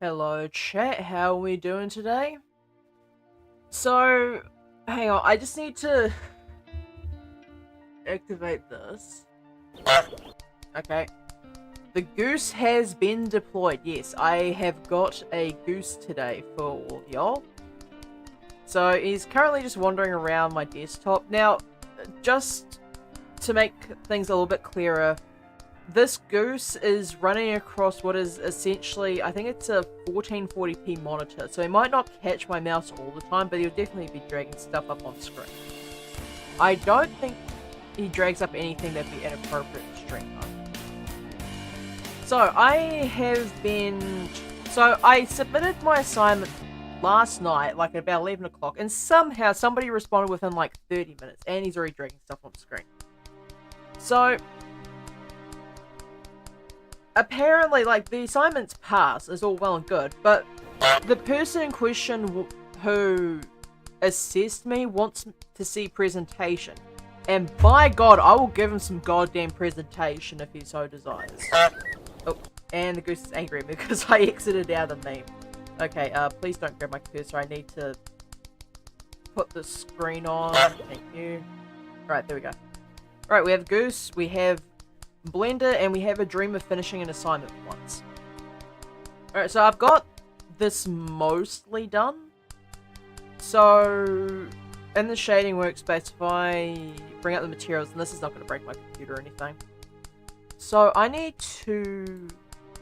Hello chat, how are we doing today? So, hang on, I just need to activate this. Okay. The goose has been deployed. Yes, I have got a goose today for all of y'all. So, he's currently just wandering around my desktop. Now, just to make things a little bit clearer, this goose is running across what is essentially, I think it's a 1440p monitor, so he might not catch my mouse all the time, but he'll definitely be dragging stuff up on screen. I don't think he drags up anything that'd be inappropriate to stream though. So I submitted my assignment last night, like at about 11 o'clock, and somehow somebody responded within like 30 minutes, and he's already dragging stuff on screen. So apparently, like, the assignment's passed is all well and good, but the person in question who assessed me wants to see presentation. And by God, I will give him some goddamn presentation if he so desires. Oh, and the goose is angry at me because I exited out of the meme. Okay, please don't grab my cursor. I need to put the screen on. Thank you. Alright, there we go. Alright, we have Goose, we have Blender, and we have a dream of finishing an assignment once. Alright, so I've got this mostly done. So, in the shading workspace, if I bring up the materials, and this is not going to break my computer or anything. So, I need to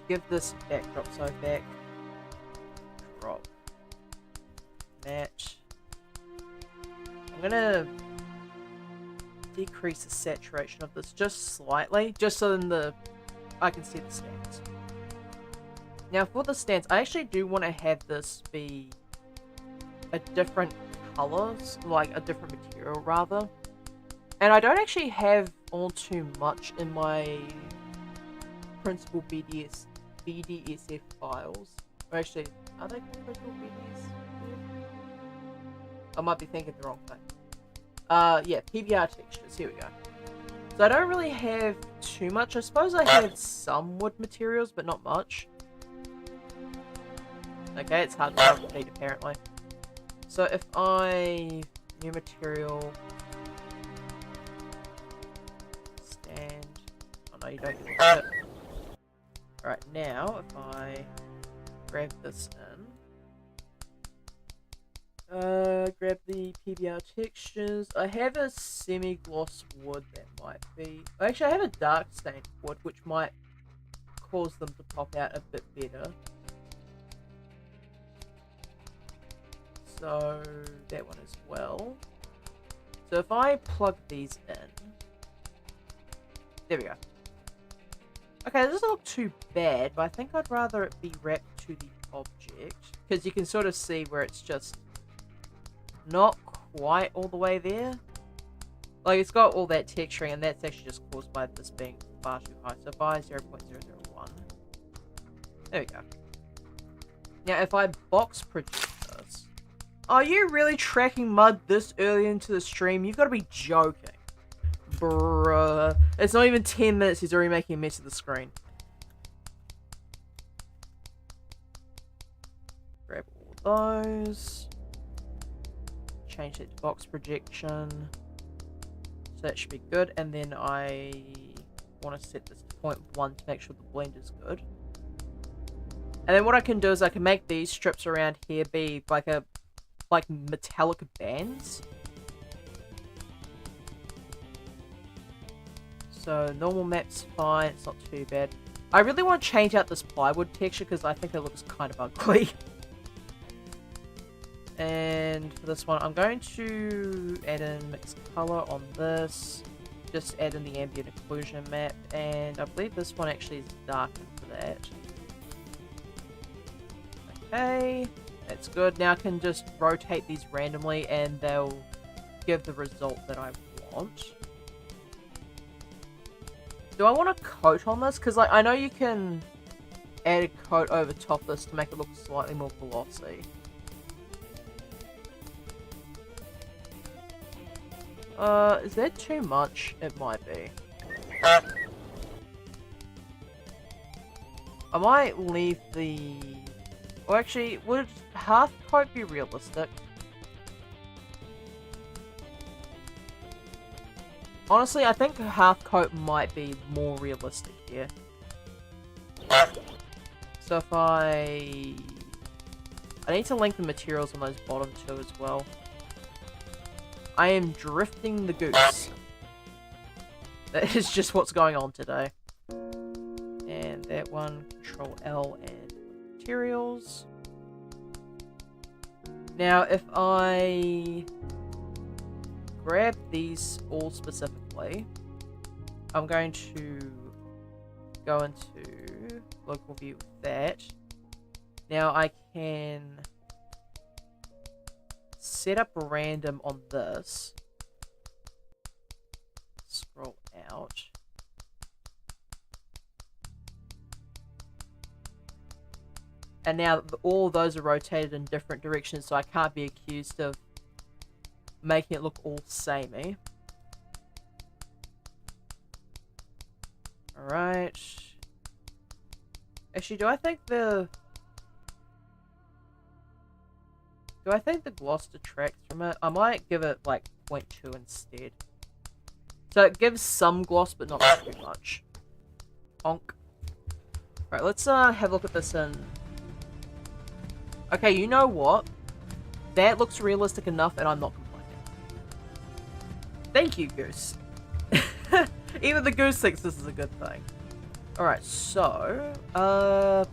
give this backdrop, so backdrop, match. I'm going to decrease the saturation of this just slightly, just so then I can see the stance. Now for the stance, I actually do want to have this be a different color, like a different material rather. And I don't actually have all too much in my principal BDSF files. Or actually, are they called principal BDSF? I might be thinking the wrong thing. Yeah, PBR textures, here we go. So I don't really have too much. I suppose I have some wood materials, but not much. Okay, it's hard to repeat apparently. So if new material, stand, oh no, you don't get it. Alright, now if I grab this in, grab the PBR textures. I have a semi-gloss wood that might be... Actually, I have a dark stained wood, which might cause them to pop out a bit better. So, that one as well. So if I plug these in... There we go. Okay, this doesn't look too bad, but I think I'd rather it be wrapped to the object. Because you can sort of see where it's just not quite all the way there. Like, it's got all that texturing, and that's actually just caused by this being far too high. So if I 0.001. There we go. Now, if I box project this... Are you really tracking mud this early into the stream? You've got to be joking. Bruh. It's not even 10 minutes, he's already making a mess of the screen. Grab all those. Change that to box projection. So that should be good. And then I want to set this to 0.1 to make sure the blend is good. And then what I can do is I can make these strips around here be like metallic bands. So normal map's fine, it's not too bad. I really want to change out this plywood texture because I think it looks kind of ugly. And for this one, I'm going to add in mixed color on this. Just add in the ambient occlusion map. And I believe this one actually is darkened for that. Okay, that's good. Now I can just rotate these randomly and they'll give the result that I want. Do I want a coat on this? Because like, I know you can add a coat over top of this to make it look slightly more glossy. Is that too much? It might be. I might leave the Or actually, would half coat be realistic? Honestly, I think half coat might be more realistic here. So if I need to link the materials on those bottom two as well. I am drifting the goose. That is just what's going on today. And that one, Control L and materials. Now, if I grab these all specifically, I'm going to go into local view with that. Now I can set up random on this. Scroll out. And now all those are rotated in different directions, so I can't be accused of making it look all samey. Alright. Actually, do I think the gloss detracts from it? I might give it like 0.2 instead. So it gives some gloss, but not too much. Honk. Right, let's have a look at this in... Okay, you know what? That looks realistic enough, and I'm not complaining. Thank you, Goose. Even the Goose thinks this is a good thing. Alright, so...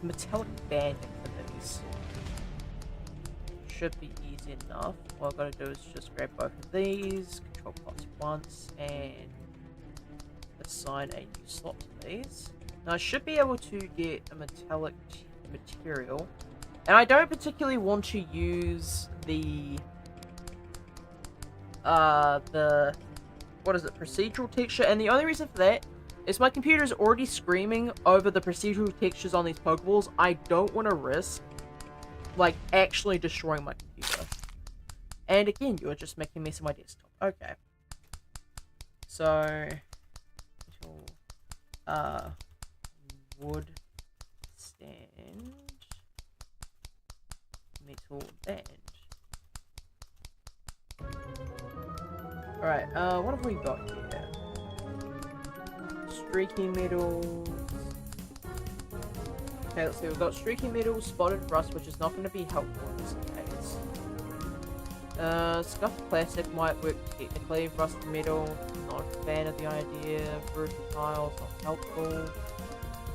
metallic banding for these. Should be easy enough. All I've got to do is just grab both of these, control plots once, and assign a new slot to these. Now I should be able to get a metallic material. And I don't particularly want to use the what is it, procedural texture, and the only reason for that is my computer is already screaming over the procedural textures on these Pokeballs. I don't want to risk, like, actually destroying my computer. And again, you're just making a mess of my desktop. Okay. So, wood stand, metal band. Alright, what have we got here? Streaky metals. Okay, let's see, we've got streaky metals, spotted rust, which is not going to be helpful in this case. Scuffed plastic might work technically, rusted metal, not a fan of the idea, versatile, not helpful.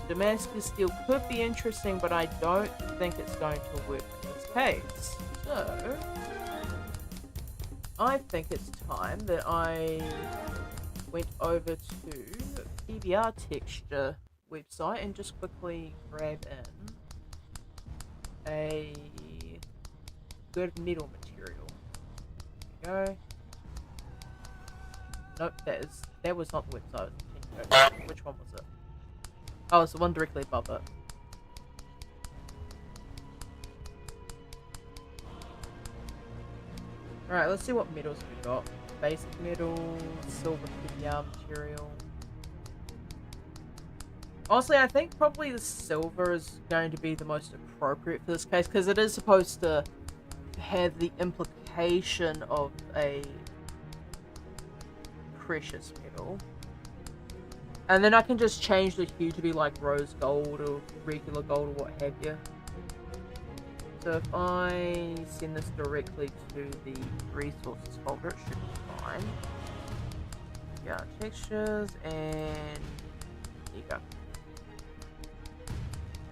Damascus steel could be interesting, but I don't think it's going to work in this case. So, I think it's time that I went over to the PBR texture website and just quickly grab in a good metal material. There we go. Nope, that was not the website. Which one was it? Oh, it's the one directly above it. Alright, let's see what metals we got. Basic metal, silver PBR material. Honestly, I think probably the silver is going to be the most appropriate for this case, because it is supposed to have the implication of a precious metal. And then I can just change the hue to be like rose gold or regular gold or what have you. So if I send this directly to the resources folder, it should be fine. Yeah, textures, and there you go.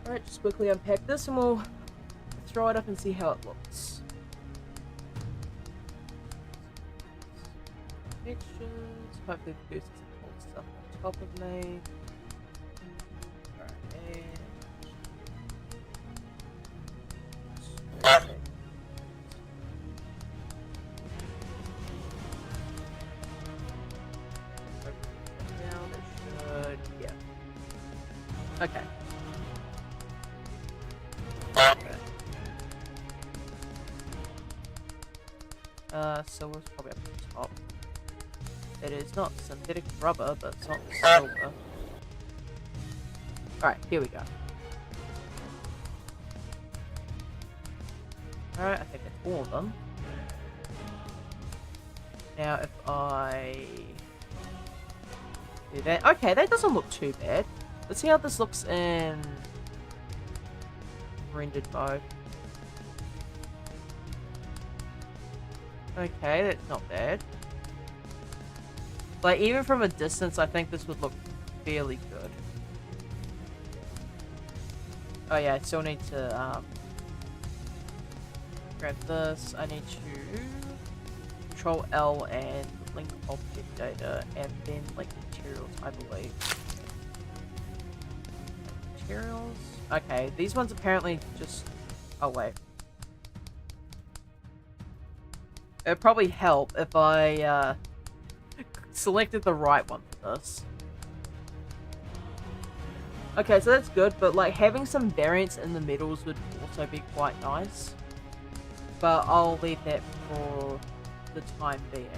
Alright, just quickly unpack this and we'll throw it up and see how it looks. Textures, hopefully the goose doesn't hold stuff on top of me. Alright, and okay. Silver's probably up at the top. It is not synthetic rubber, but it's not silver. Alright, here we go. Alright, I think that's all of them. Now if I do that. Okay, that doesn't look too bad. Let's see how this looks in rendered mode. Okay, that's not bad. Like, even from a distance, I think this would look fairly good. Oh yeah, I still need to, grab this. I need to Control L and link object data, and then link materials, I believe. Materials? Okay, these ones apparently just... Oh, wait. It would probably help if I, selected the right one for this. Okay, so that's good, but like having some variance in the metals would also be quite nice. But I'll leave that for the time being.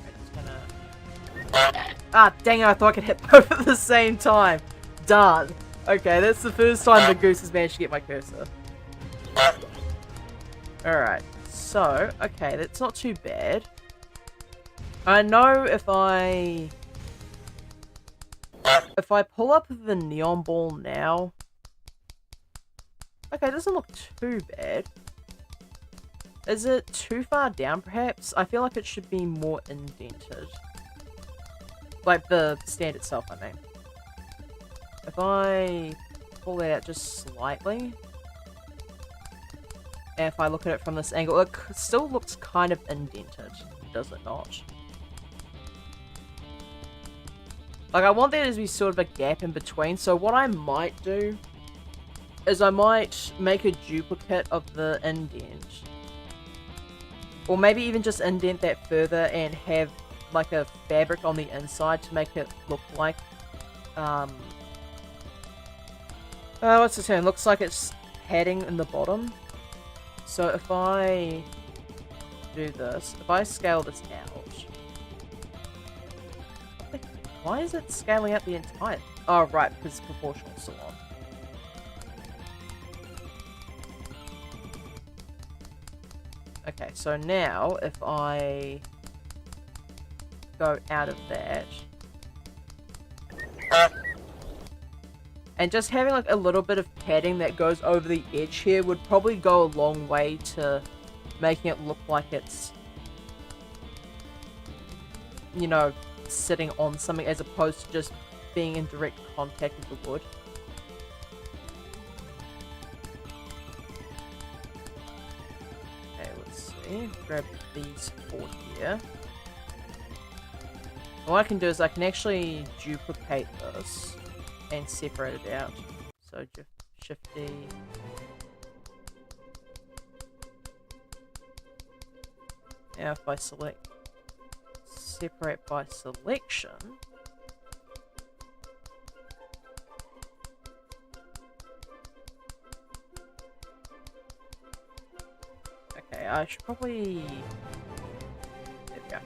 I'm just gonna... Ah, dang it, I thought I could hit both at the same time. Darn. Okay, that's the first time the goose has managed to get my cursor. Alright, so, okay, that's not too bad. I know if I pull up the neon ball now... Okay, it doesn't look too bad. Is it too far down, perhaps? I feel like it should be more indented. Like the stand itself, I mean. If I pull that out just slightly... And if I look at it from this angle, it still looks kind of indented, does it not? Like, I want there to be sort of a gap in between, so what I might do is I might make a duplicate of the indent. Or maybe even just indent that further and have, like, a fabric on the inside to make it look like, what's the term? Looks like it's padding in the bottom. So if I do this, if I scale this out... Why is it scaling out the entire... Oh, right, because it's proportional, so on. Okay, so now, if I go out of that... And just having, like, a little bit of padding that goes over the edge here would probably go a long way to making it look like it's... You know... sitting on something as opposed to just being in direct contact with the wood. Okay, let's see. Grab these four here. What I can do is I can actually duplicate this and separate it out. So Shift D. Now if I select separate by selection. Okay, I should probably... There we go.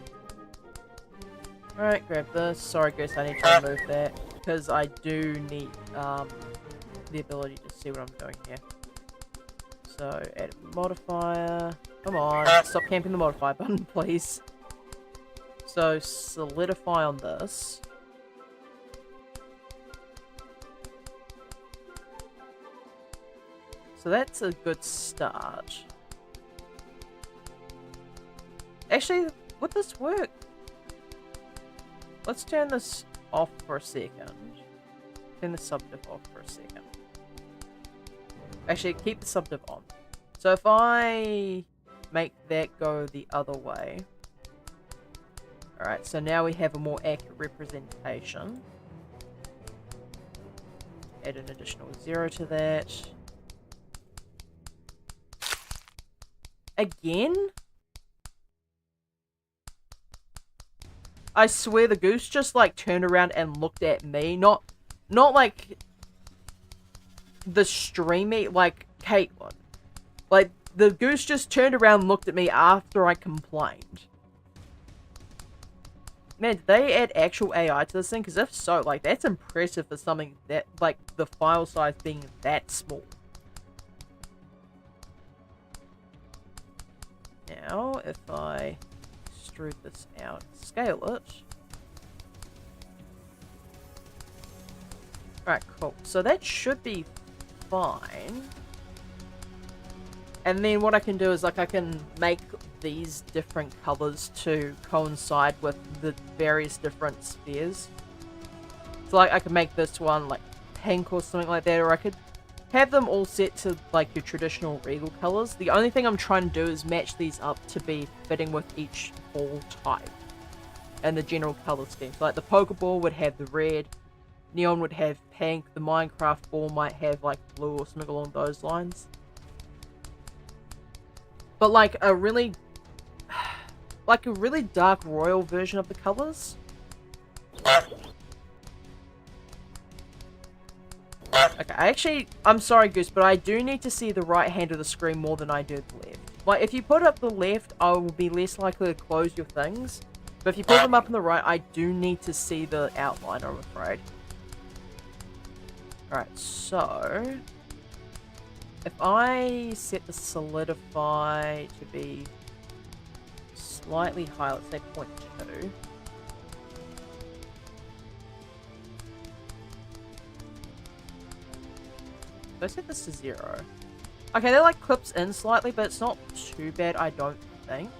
Alright, grab this. Sorry, Goose, I need to remove that. Because I do need the ability to see what I'm doing here. So, add a modifier. Come on, stop camping the modify button, please. So, solidify on this. So that's a good start. Actually, would this work? Let's turn this off for a second. Turn the subdiv off for a second. Actually, keep the subdiv on. So if I make that go the other way. Alright, so now we have a more accurate representation. Add an additional 0 to that. Again? I swear the goose just like turned around and looked at me. Not like the streamy, like Caitlin. Like the goose just turned around and looked at me after I complained. Man, did they add actual AI to this thing? Because if so, like, that's impressive for something that, like, the file size being that small. Now, if I extrude this out, scale it. Alright, cool. So that should be fine. And then what I can do is, like, I can make these different colors to coincide with the various different spheres. So, like, I could make this one, like, pink or something like that, or I could have them all set to, like, your traditional regal colors. The only thing I'm trying to do is match these up to be fitting with each ball type and the general color scheme. So, like, the Pokeball would have the red, Neon would have pink, the Minecraft ball might have, like, blue or something along those lines. But, like, a really dark royal version of the colors. Okay, I'm sorry, Goose, but I do need to see the right hand of the screen more than I do the left. Like, if you put up the left, I will be less likely to close your things. But if you put them up on the right, I do need to see the outline, I'm afraid. Alright, so... if I set the solidify to be slightly higher, let's say 0.2. I set this to 0. Okay, that like clips in slightly, but it's not too bad, I don't think.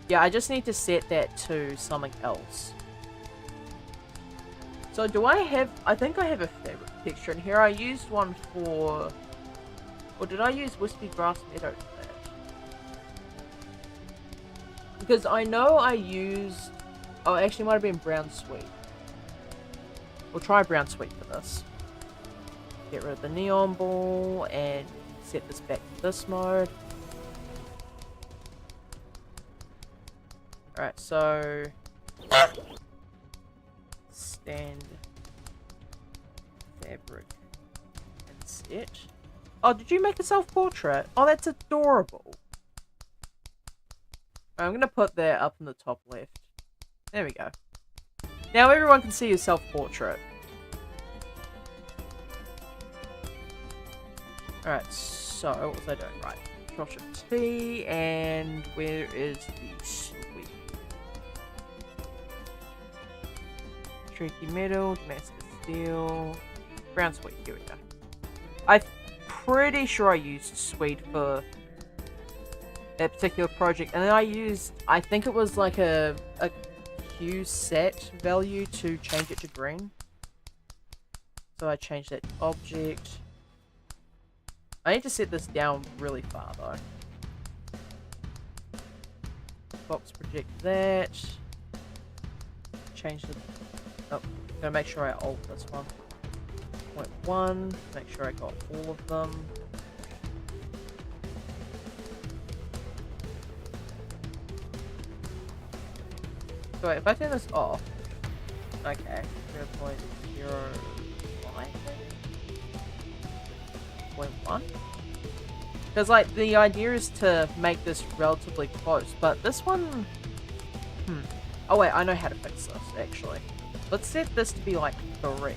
Yeah, I just need to set that to something else. So do I have, I think I have a fabric texture in here. I used one for, or did I use Wispy Grass Meadow for that? Because I know I used, oh actually it might have been Brown Sweet. We'll try Brown Sweet for this. Get rid of the neon ball and set this back to this mode. Alright, so stand fabric and set. Oh, did you make a self-portrait? Oh, that's adorable. I'm gonna put that up in the top left. There we go. Now everyone can see your self-portrait. Alright, so what was I doing? Right. Control Shift T, and where is the sweet? Tricky Metal, Damascus Steel, Brown Sweet, here we go. I'm pretty sure I used Sweet for that particular project, and then I used, I think it was like a Q set value to change it to green. So I changed that to object. I need to set this down really far though. Box project that. Change the, oh, gonna make sure I alt this one. 0.1, make sure I got all of them. So wait, if I turn this off, okay, 0.05. 0.1? Because, like, the idea is to make this relatively close, but this one... Oh, wait, I know how to fix this, actually. Let's set this to be, like, 3.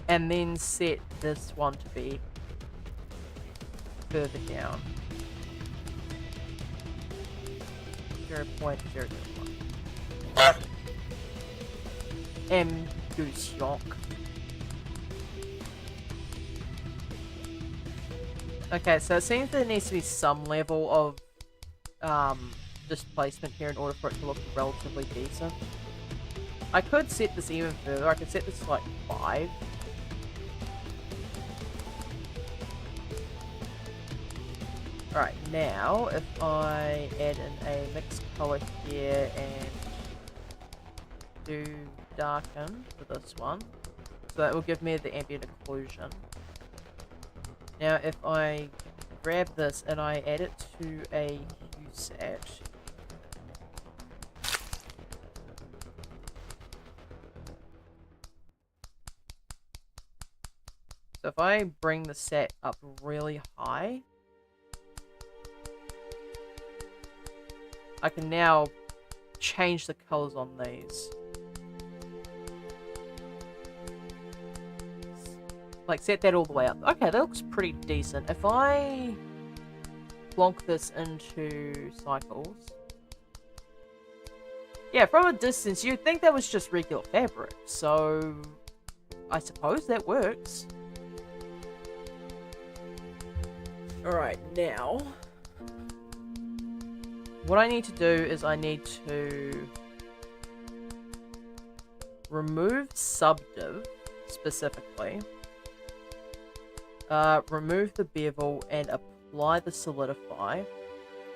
And then set this one to be further down. 0.001. Goose yonk. Okay, so it seems there needs to be some level of displacement here in order for it to look relatively decent. I could set this even further. I could set this to like 5. Alright, now if I add in a mixed color here and do darken for this one, so that will give me the ambient occlusion. Now if I grab this and I add it to a hue set, so if I bring the set up really high, I can now change the colors on these. like, set that all the way up. Okay, that looks pretty decent. If I plonk this into cycles... Yeah, from a distance, you'd think that was just regular fabric, so... I suppose that works. Alright, now... What I need to do is I need to... remove subdiv, specifically. Remove the bevel and apply the solidify.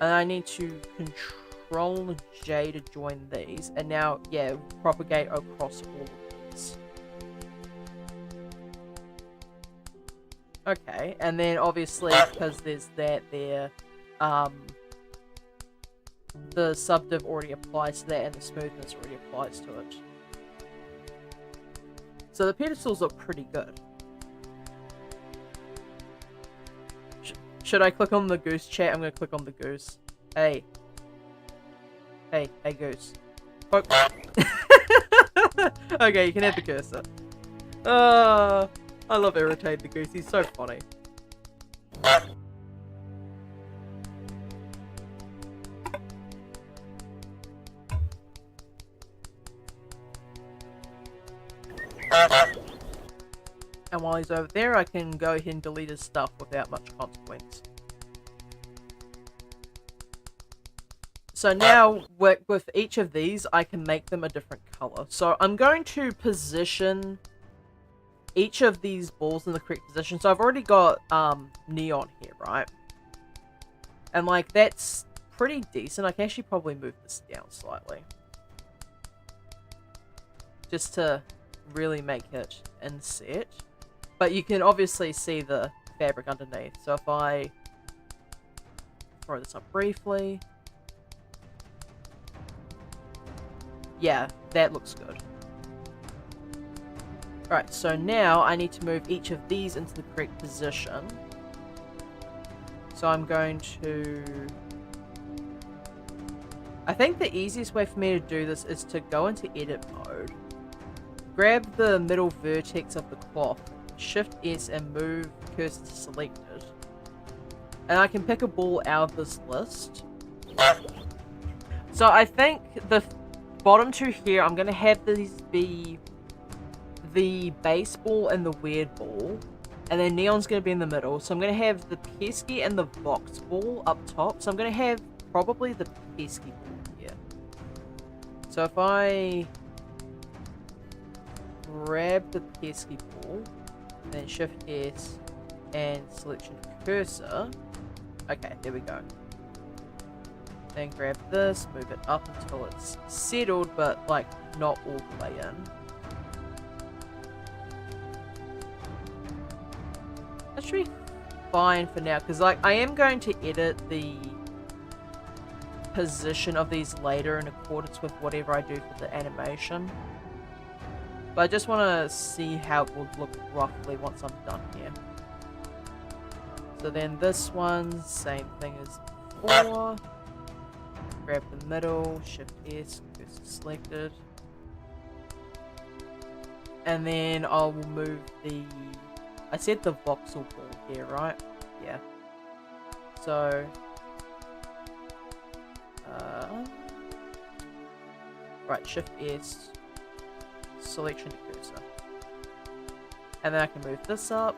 And I need to Control J to join these. And now, yeah, propagate across all of these. Okay, and then obviously, because there's that there, the subdiv already applies to that and the smoothness already applies to it. So the pedestals look pretty good. Should I click on the goose chat? I'm gonna click on the goose. Hey. Hey goose. Oh. Okay, you can have the cursor. I love Irritate the goose, he's so funny. And while he's over there, I can go ahead and delete his stuff without much consequence. So now, with each of these, I can make them a different color. So I'm going to position each of these balls in the correct position. So I've already got neon here, right? And like, that's pretty decent. I can actually probably move this down slightly. Just to really make it inset. But you can obviously see the fabric underneath. So if I throw this up briefly. Yeah, that looks good. Alright, so now I need to move each of these into the correct position. So I'm going to... I think the easiest way for me to do this is to go into edit mode. Grab the middle vertex of the cloth. Shift S and move cursor to selected. And I can pick a ball out of this list. So I think the bottom two here, I'm going to have these be the base ball and the weird ball. And then neon's going to be in the middle. So I'm going to have the pesky and the vox ball up top. So I'm going to have probably the pesky ball here. So if I grab the pesky ball, then shift S and selection cursor. Okay, there we go. Then grab this, move it up until it's settled, but like not all the way in. That should be fine for now, because like I am going to edit the position of these later in accordance with whatever I do for the animation. But I just want to see how it will look roughly once I'm done here. So then this one, same thing as before. Grab the middle, shift S, cursor selected. And then I will move the... I said the voxel ball here, right? Yeah. So... right, shift S, selection to cursor. And then I can move this up.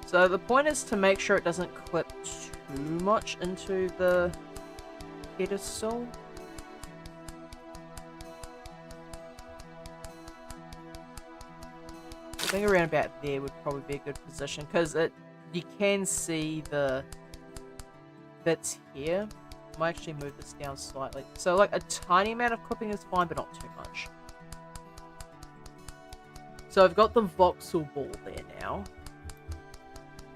So the point is to make sure it doesn't clip too much into the pedestal. I think around about there would probably be a good position, because you can see the bits here. I might actually move this down slightly. So like a tiny amount of clipping is fine, but not too much. So I've got the voxel ball there now.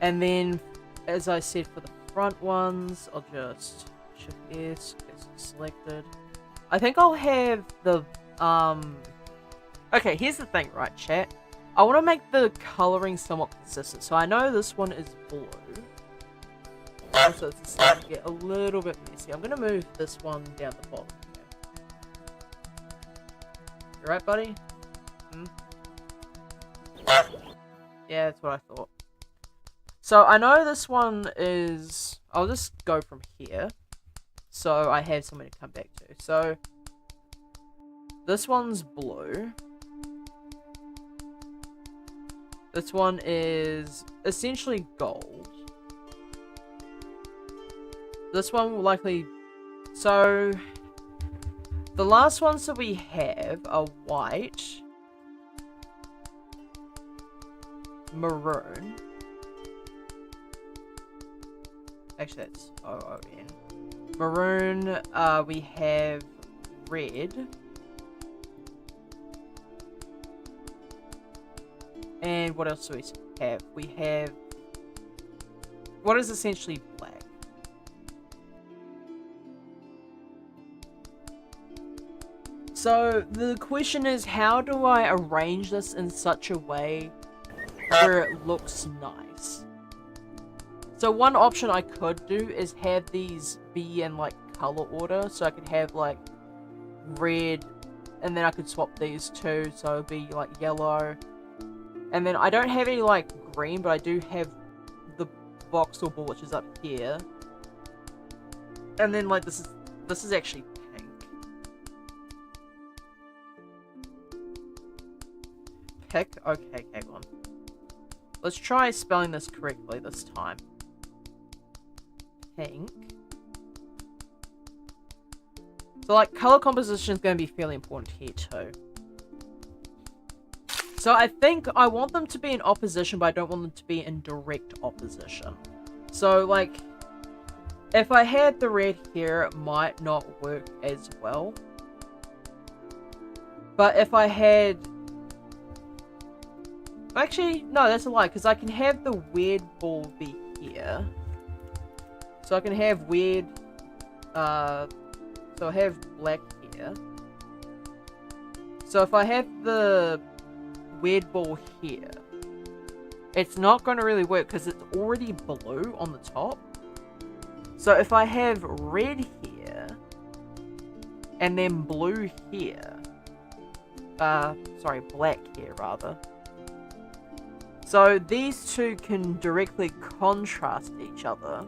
And then, as I said for the front ones, I'll just shift S, cursor selected. I think I'll have the, okay, here's the thing, right, chat? I want to make the coloring somewhat consistent. So I know this one is blue. Also, it's starting to get a little bit messy. I'm gonna move this one down the bottom. You right, buddy? Hmm? Yeah, that's what I thought. So, I know this one is... I'll just go from here. So, I have something to come back to. So, this one's blue. This one is essentially gold. This one will likely... So, the last ones that we have are white, maroon. Actually, that's O-O-N. Maroon, we have red. And what else do we have? We have what is essentially black. So the question is, how do I arrange this in such a way where it looks nice? So one option I could do is have these be in like color order, so I could have like red, and then I could swap these two, so it'd be like yellow. And then I don't have any like green, but I do have the voxel ball, which is up here. And then like this is actually pink. Pick? Okay, hang on. Let's try spelling this correctly this time. Pink. So like color composition is going to be fairly important here too. So I think I want them to be in opposition, but I don't want them to be in direct opposition. So like, if I had the red here, it might not work as well. But if I had... Actually, no, that's a lie, because I can have the weird ball be here. So I can have weird... So I have black here. So if I have the weird ball here, it's not going to really work because it's already blue on the top. So if I have red here and then blue here, sorry, black here rather. So these two can directly contrast each other.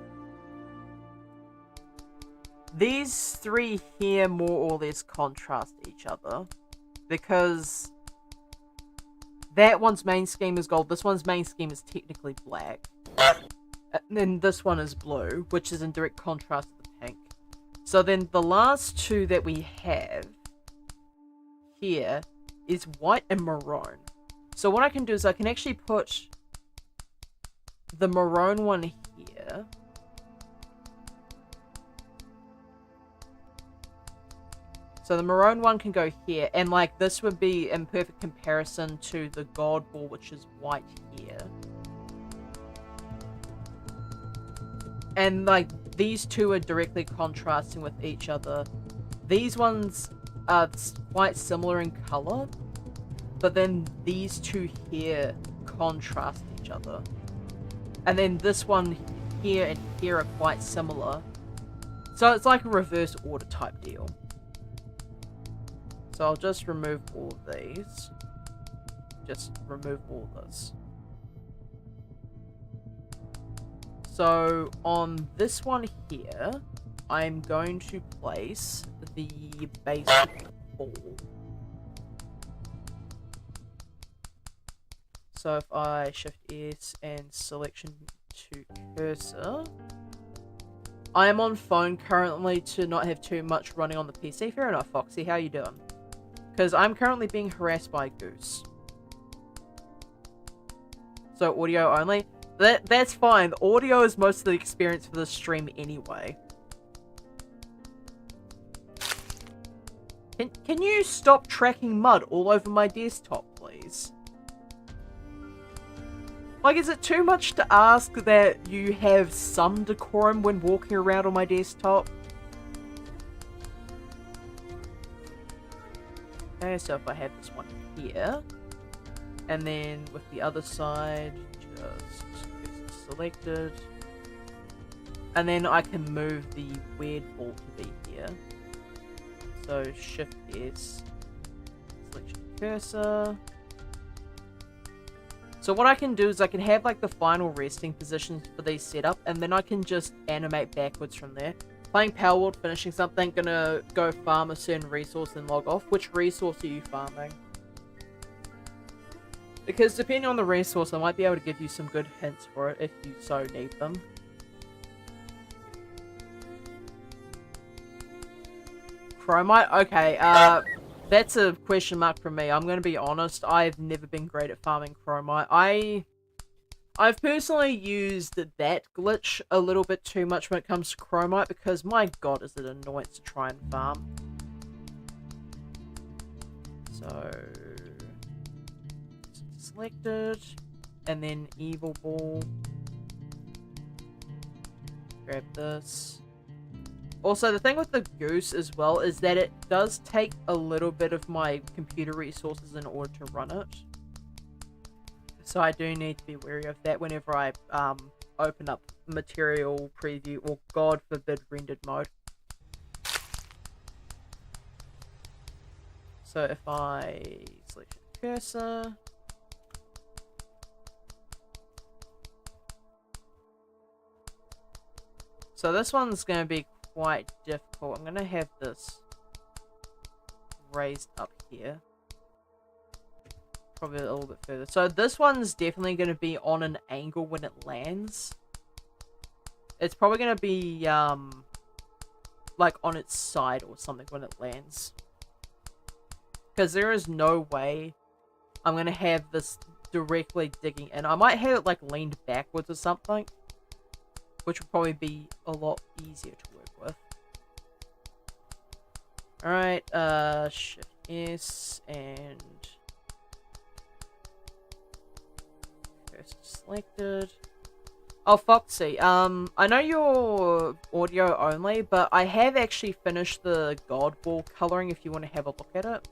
These three here more or less contrast each other because that one's main scheme is gold, this one's main scheme is technically black. And then this one is blue, which is in direct contrast to the pink. So then the last two that we have here is white and maroon. So what I can do is I can actually put the maroon one here. So the maroon one can go here, and like this would be in perfect comparison to the gold ball, which is white here. And like these two are directly contrasting with each other. These ones are quite similar in color, but then these two here contrast each other. And then this one here and here are quite similar. So it's like a reverse order type deal. So I'll just remove all of these. Just remove all this. So on this one here, I'm going to place the basic ball. So if I shift S and selection to cursor, I am on phone currently to not have too much running on the PC. Fair enough, Foxy. How you doing? Because I'm currently being harassed by Goose. So audio only. That's fine. The audio is most of the experience for this stream anyway. Can you stop tracking mud all over my desktop, please? Like, is it too much to ask that you have some decorum when walking around on my desktop? Okay, so if I have this one here, and then with the other side, just get it selected. And then I can move the weird ball to be here. So Shift S, selection cursor. So what I can do is I can have like the final resting positions for these setup, and then I can just animate backwards from there. Playing Power World, finishing something, gonna go farm a certain resource and log off. Which resource are you farming? Because depending on the resource, I might be able to give you some good hints for it if you so need them. Chromite? Okay, that's a question mark from me. I'm gonna be honest, I've never been great at farming chromite. I've personally used that glitch a little bit too much when it comes to chromite, because my god is it annoyance to try and farm. So selected, and then evil ball. Grab this. Also, the thing with the goose as well is that it does take a little bit of my computer resources in order to run it. So I do need to be wary of that whenever I open up material preview, or god forbid rendered mode. So if I select cursor, so this one's going to be quite difficult. I'm going to have this raised up here. Probably a little bit further. So this one's definitely going to be on an angle when it lands. It's probably going to be like on its side or something when it lands. Because there is no way I'm going to have this directly digging in. I might have it like leaned backwards or something, which will probably be a lot easier to work with. Alright, Shift S and cursor selected. Oh, Foxy, I know you're audio only, but I have actually finished the God Ball coloring if you want to have a look at it.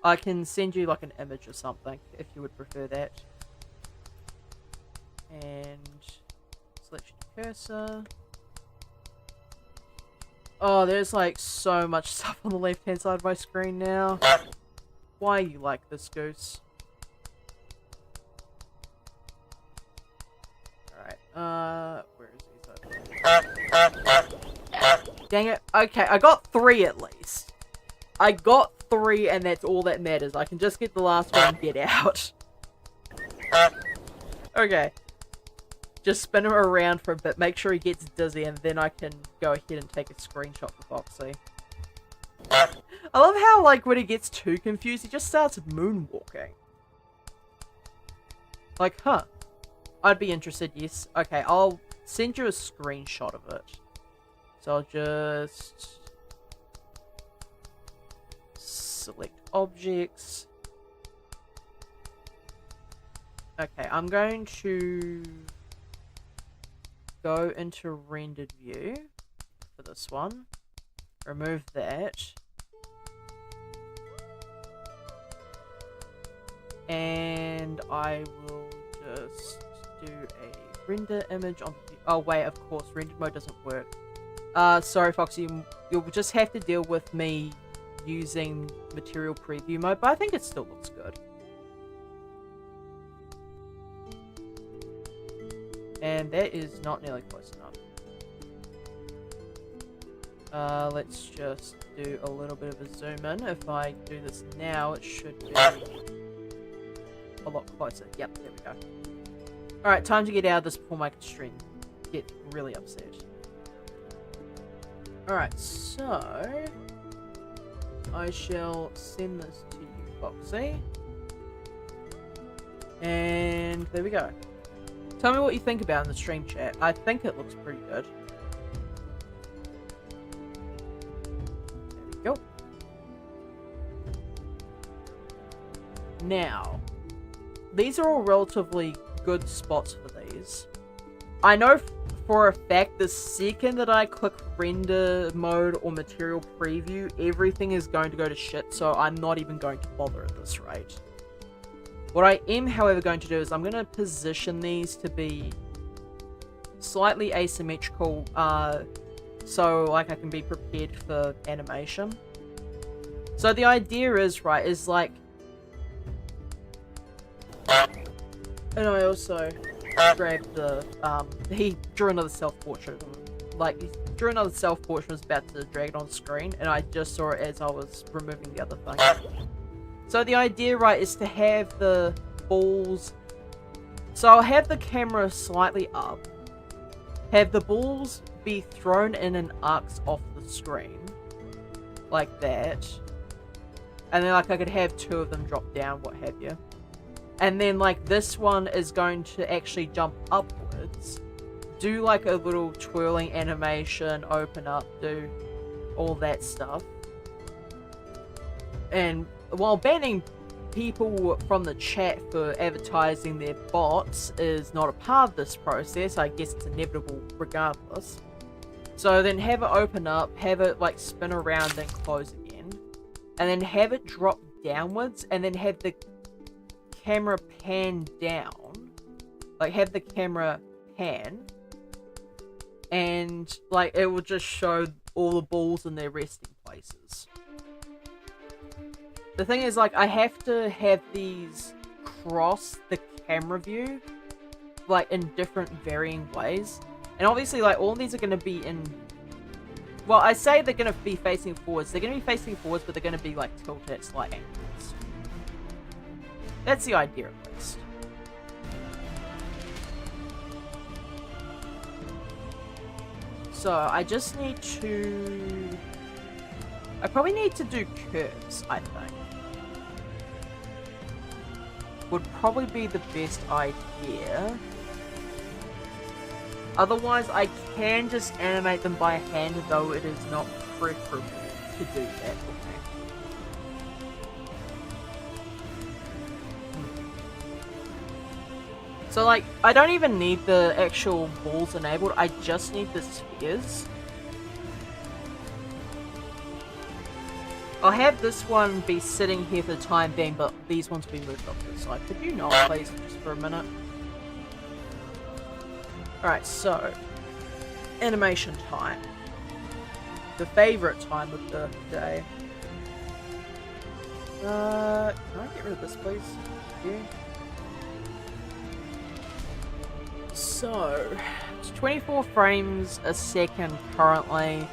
I can send you like an image or something if you would prefer that. And selection cursor. Oh, there's like so much stuff on the left hand side of my screen now. Why are you like this, Goose? Alright, where is he? Dang it. Okay, I got 3 at least. I got 3 and that's all that matters. I can just get the last one and get out. Okay. Just spin him around for a bit, make sure he gets dizzy, and then I can go ahead and take a screenshot for Foxy. I love how, like, when he gets too confused, he just starts moonwalking. Like, huh. I'd be interested, yes. Okay, I'll send you a screenshot of it. So I'll just select objects. Okay, I'm going to go into rendered view for this one. Remove that. And I will just do a render image on the... Oh wait, of course, rendered mode doesn't work. Sorry Foxy, you'll just have to deal with me using material preview mode, but I think it still looks good. And that is not nearly close enough. Let's just do a little bit of a zoom in. If I do this now, it should be a lot closer. Yep, there we go. Alright, time to get out of this before my stream get really upset. Alright, so I shall send this to you, Foxy. And there we go. Tell me what you think about it in the stream chat. I think it looks pretty good. There we go. Now, these are all relatively good spots for these. I know for a fact the second that I click render mode or material preview, everything is going to go to shit, so I'm not even going to bother at this rate. What I am, however, going to do is I'm going to position these to be slightly asymmetrical, so like I can be prepared for animation. So the idea is, right, is like, and I also grabbed the, he drew another self-portrait. Like, he drew another self-portrait, was about to drag it on screen, and I just saw it as I was removing the other thing. So the idea, right, is to have the balls... So I'll have the camera slightly up, have the balls be thrown in and arcs off the screen, like that, and then like I could have 2 of them drop down, what have you. And then like this one is going to actually jump upwards, do like a little twirling animation, open up, do all that stuff. And while banning people from the chat for advertising their bots is not a part of this process, I guess it's inevitable regardless. So then have it open up, have it like spin around then close again, and then have it drop downwards, and then have the camera pan down, like have the camera pan, and like it will just show all the balls in their resting places. The thing is, like, I have to have these cross the camera view, like, in different varying ways. And obviously, like, all of these are going to be in... Well, I say they're going to be facing forwards. They're going to be facing forwards, but they're going to be, like, tilted at slight angles. That's the idea, at least. So, I just need to... I probably need to do curves, I think. Would probably be the best idea. Otherwise, I can just animate them by hand, though it is not preferable to do that. So, like, I don't even need the actual balls enabled, I just need the spheres. I'll have this one be sitting here for the time being, but these ones will be moved off to the side. Could you not, please, just for a minute? Alright, so... animation time. The favourite time of the day. Can I get rid of this, please? Yeah. So... it's 24 frames a second currently.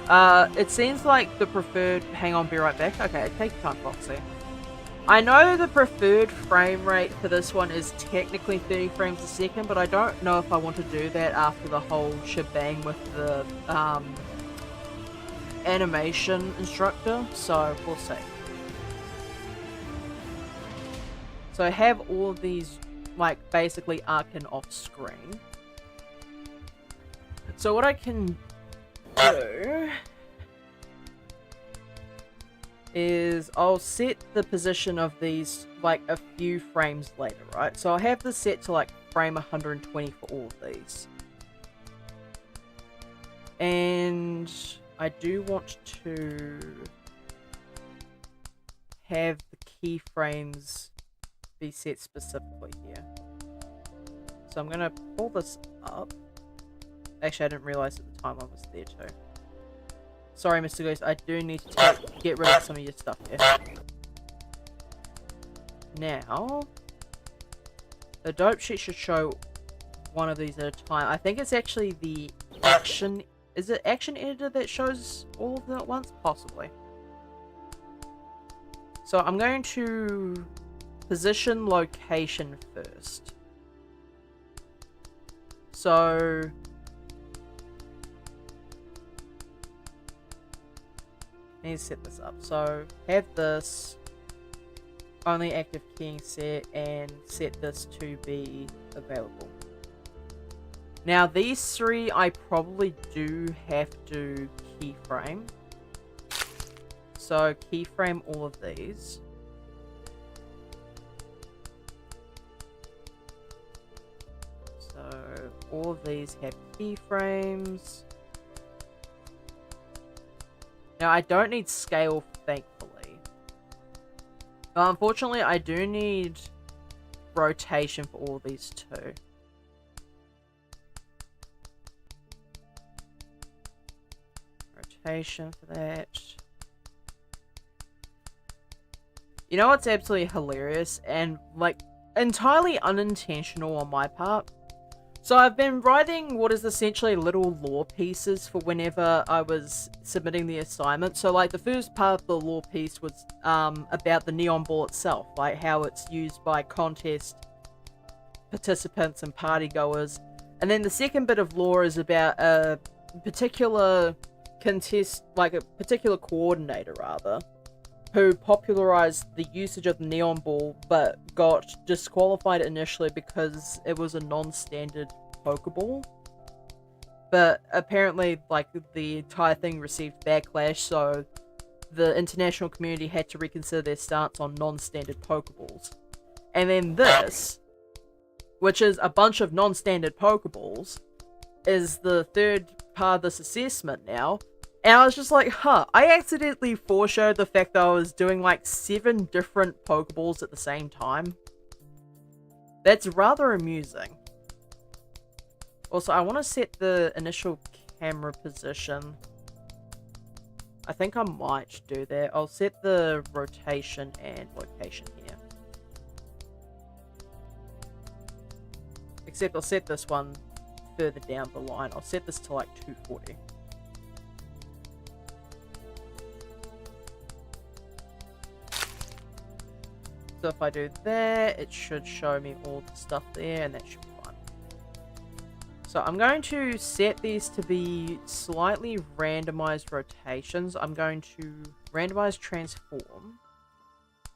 It seems like the preferred... Hang on, be right back. Okay, take your time, Foxy. I know the preferred frame rate for this one is technically 30 frames a second, but I don't know if I want to do that after the whole shebang with the, animation instructor, so we'll see. So I have all of these, like, basically arcing off screen. So what I can do is I'll set the position of these like a few frames later, right? So I'll have this set to like frame 120 for all of these. And I do want to have the keyframes be set specifically here. So I'm gonna pull this up. Actually, I didn't realize at the time I was there too. Sorry, Mr. Goose, I do need to get rid of some of your stuff here. Now, the dope sheet should show one of these at a time. I think it's actually the action... Is it action editor that shows all of them at once? Possibly. So I'm going to position location first. So... I need to set this up. So have this only active keying set and set this to be available. Now these three I probably do have to keyframe. So keyframe all of these. So all of these have keyframes. Now, I don't need scale, thankfully. Unfortunately, I do need rotation for all these too. rotation for that. You know what's absolutely hilarious and like entirely unintentional on my part? So I've been writing what is essentially little lore pieces for whenever I was submitting the assignment. So like the first part of the lore piece was about the neon ball itself, like how it's used by contest participants and party goers. And then the second bit of lore is about a particular particular coordinator rather, who popularized the usage of the neon ball but got disqualified initially because it was a non-standard Pokeball. But apparently, like, the entire thing received backlash, so the international community had to reconsider their stance on non-standard Pokeballs. And then this, which is a bunch of non-standard Pokeballs, is the third part of this assessment now. And I was just like, I accidentally foreshadowed the fact that I was doing like 7 different Pokeballs at the same time. That's rather amusing. Also, I want to set the initial camera position. I think I might do that. I'll set the rotation and location here. Except I'll set this one further down the line. I'll set this to like 240. So if I do that, it should show me all the stuff there, and that should be fine. So I'm going to set these to be slightly randomized rotations. I'm going to randomize transform,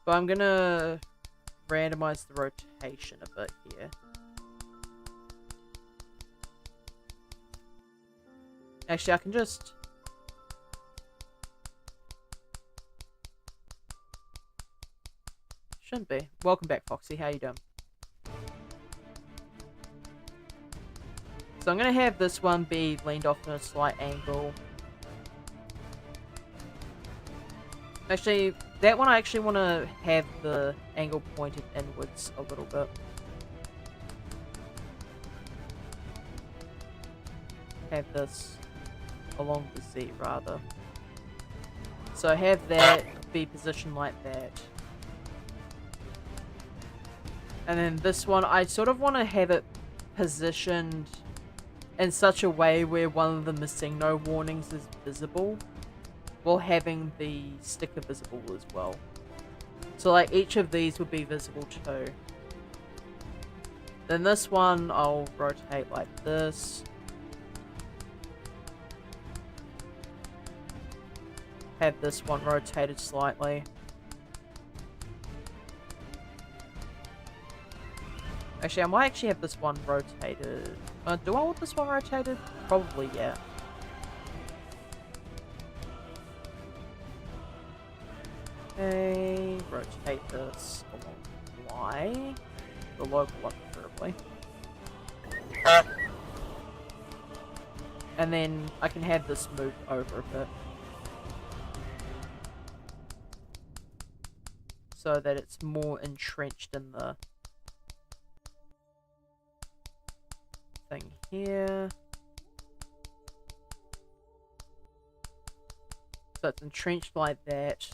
but I'm going to randomize the rotation a bit here. Actually, I can just... Shouldn't be. Welcome back, Foxy. How you doing? So I'm going to have this one be leaned off in a slight angle. Actually, that one I actually want to have the angle pointed inwards a little bit. Have this along the Z, rather. So have that be positioned like that. And then this one, I sort of want to have it positioned in such a way where one of the missing no warnings is visible, while having the sticker visible as well. So like each of these would be visible too. Then this one, I'll rotate like this. Have this one rotated slightly. Actually, I might actually have this one rotated. Do I want this one rotated? Probably, yeah. Okay, rotate this along Y. The local one, preferably. And then I can have this moved over a bit. So that it's more entrenched in the thing here. So it's entrenched like that.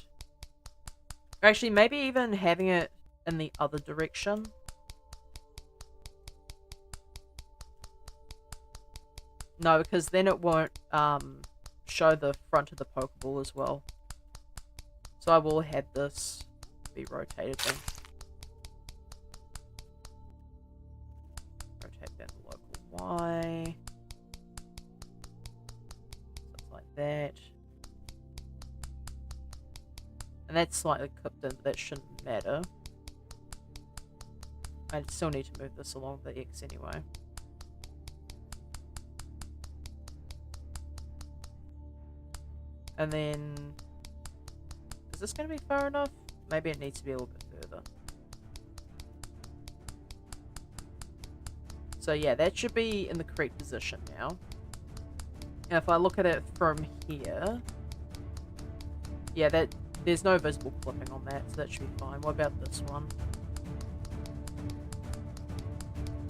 Actually, maybe even having it in the other direction. No, because then it won't show the front of the Pokeball as well. So I will have this be rotated then. Rotate down the local Y. Something like that. And that's slightly clipped in, but that shouldn't matter. I still need to move this along the X anyway. And then... is this going to be far enough? Maybe it needs to be a little bit further. So yeah, that should be in the correct position now. And if I look at it from here... yeah, there's no visible clipping on that, so that should be fine. What about this one?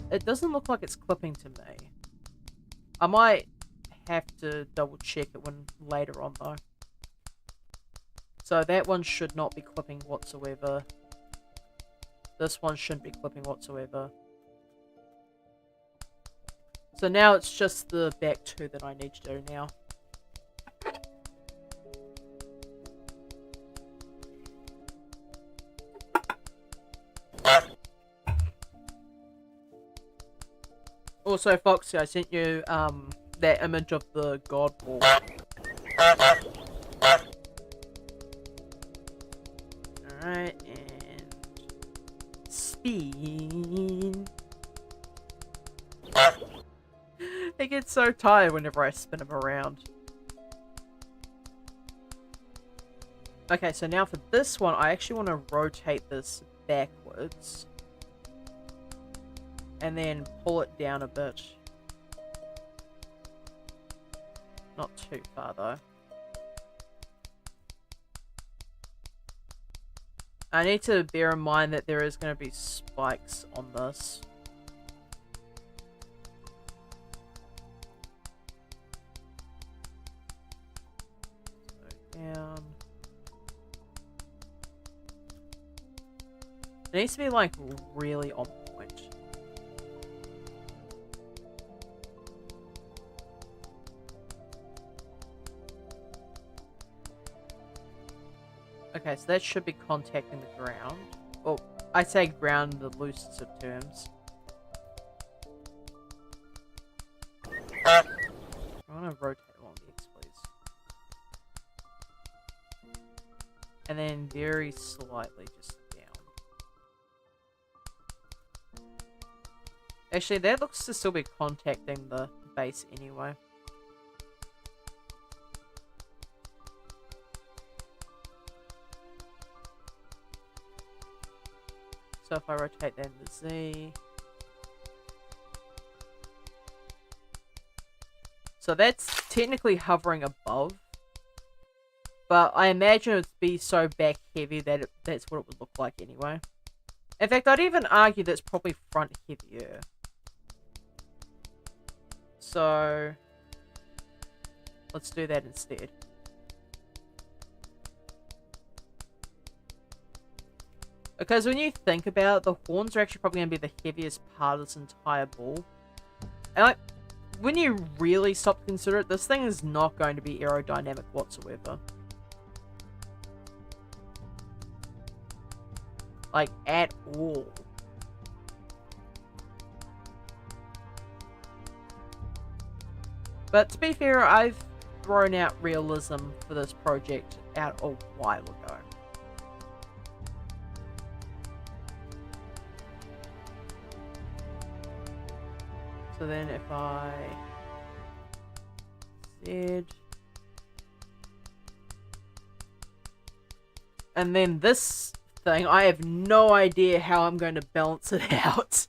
It doesn't look like it's clipping to me. I might have to double check it when later on though. So that one should not be clipping whatsoever. This one shouldn't be clipping whatsoever. So now it's just the back two that I need to do now. Also, Foxy, I sent you that image of the god ball. Alright, and spin. He gets so tired whenever I spin him around. Okay, so now for this one, I actually want to rotate this backwards. And then pull it down a bit. Not too far though. I need to bear in mind that there is going to be spikes on this. So down. It needs to be like really on point. Okay, so that should be contacting the ground. Well, I say ground in the loosest of terms. I want to rotate along the X, please. And then very slightly just down. Actually, that looks to still be contacting the base anyway. So if I rotate that in the Z. So that's technically hovering above. But I imagine it would be so back heavy that that's what it would look like anyway. In fact, I'd even argue that's probably front heavier. So let's do that instead. Because when you think about it, the horns are actually probably going to be the heaviest part of this entire ball. And like, when you really stop to consider it, this thing is not going to be aerodynamic whatsoever. Like, at all. But to be fair, I've thrown out realism for this project out a while ago. So then if I Z, and then this thing, I have no idea how I'm going to balance it out.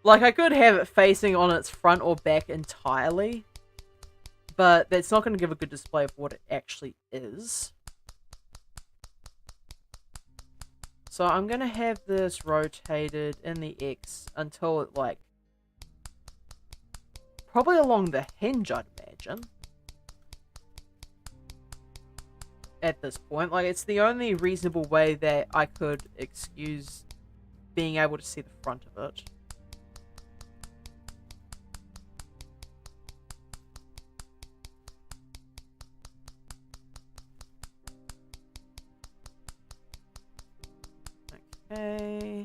Like, I could have it facing on its front or back entirely, but that's not going to give a good display of what it actually is. So I'm going to have this rotated in the X until it, like, probably along the hinge, I'd imagine. At this point. Like, it's the only reasonable way that I could excuse being able to see the front of it. Okay.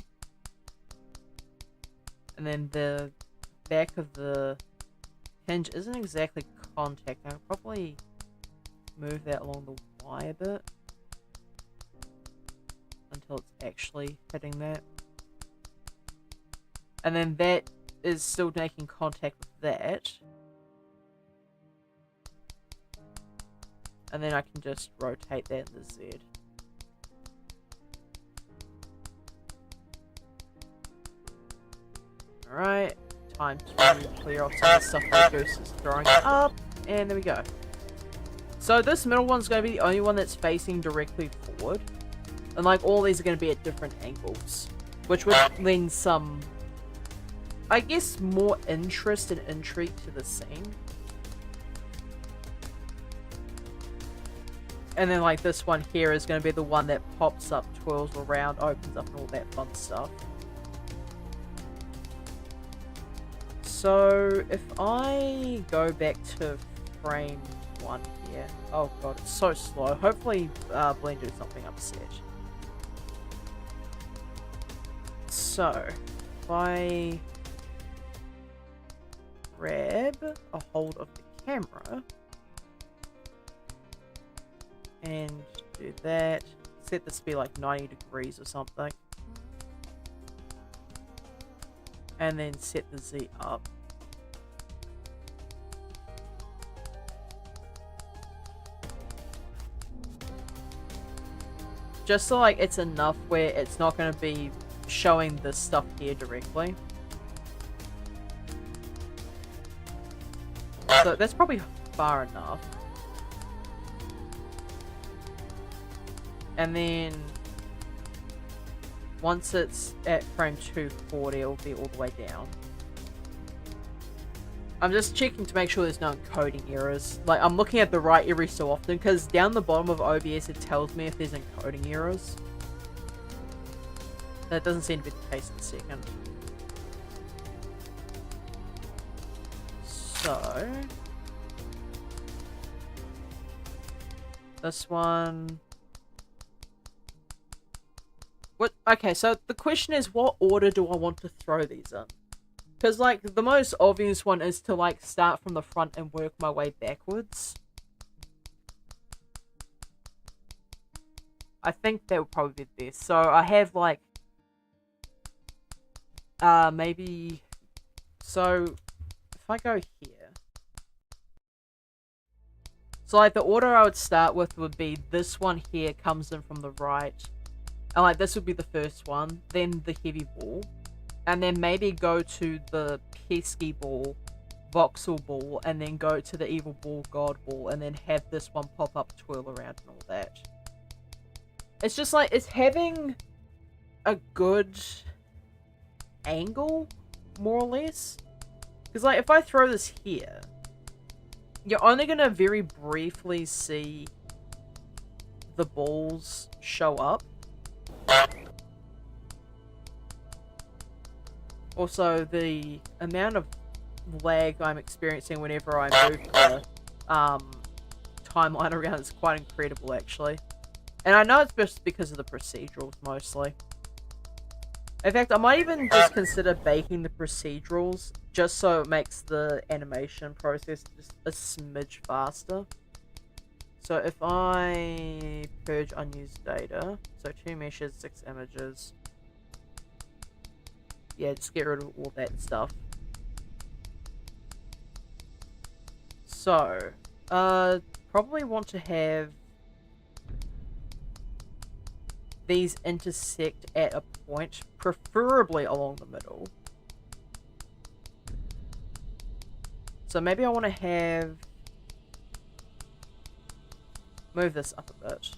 And then the back of the hinge isn't exactly contact. I'll probably move that along the Y a bit until it's actually hitting that. And then that is still making contact with that. And then I can just rotate that in the Z. Alright, time to clear off some of the stuff that Goose is throwing up. And there we go. So this middle one's going to be the only one that's facing directly forward. And like all these are going to be at different angles. Which would lend some I guess, more interest and intrigue to the scene. And then, like, this one here is going to be the one that pops up, twirls around, opens up, and all that fun stuff. So, if I go back to frame 1 here... Oh god, it's so slow. Hopefully, Blender did something upset. So, if I grab a hold of the camera and do that, set this to be like 90 degrees or something, and then set the Z up. Just so like it's enough where it's not going to be showing this stuff here directly. So that's probably far enough. And then once it's at frame 240, it'll be all the way down. I'm just checking to make sure there's no encoding errors. Like, I'm looking at the right every so often, because down the bottom of OBS it tells me if there's encoding errors. That doesn't seem to be the case in a second. So... this one... What? Okay, so the question is, what order do I want to throw these in? Because, like, the most obvious one is to, like, start from the front and work my way backwards. I think that would probably be best. So, I have, like... maybe... So, if I go here... So, like, the order I would start with would be this one here comes in from the right. And, like, this would be the first one. Then the heavy ball. And then maybe go to the pesky ball, voxel ball, and then go to the evil ball, god ball, and then have this one pop up, twirl around, and all that. It's just like, it's having a good angle, more or less. Because, like, if I throw this here, you're only going to very briefly see the balls show up. Also, the amount of lag I'm experiencing whenever I move the timeline around is quite incredible, actually. And I know it's just because of the procedurals, mostly. In fact, I might even just consider baking the procedurals, just so it makes the animation process just a smidge faster. So if I purge unused data, so 2 meshes, 6 images... Yeah, just get rid of all that stuff. So, probably want to have these intersect at a point, preferably along the middle. So maybe I want to have... move this up a bit.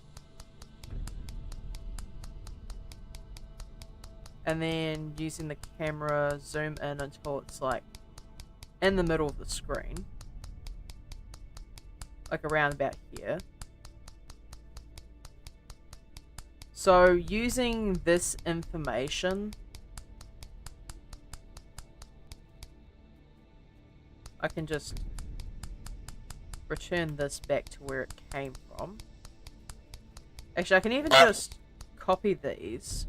And then using the camera, zoom in until it's like in the middle of the screen. Like around about here. So using this information, I can just return this back to where it came from. Actually, I can even just copy these.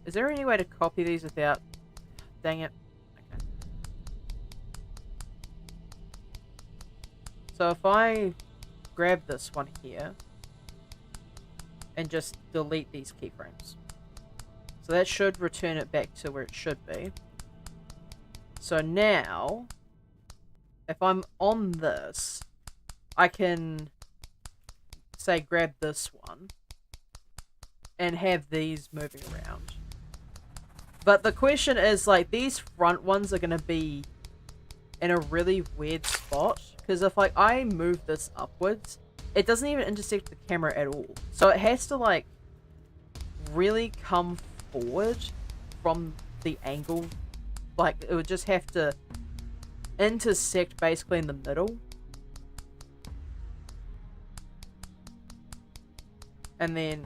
Is there any way to copy these without... Dang it. Okay. So if I grab this one here and just delete these keyframes. So that should return it back to where it should be. So now, if I'm on this, I can, say, grab this one and have these moving around. But the question is, like, these front ones are going to be in a really weird spot. Because if, like, I move this upwards, it doesn't even intersect the camera at all. So it has to, like, really come forward from the angle. Like, it would just have to intersect basically in the middle. And then,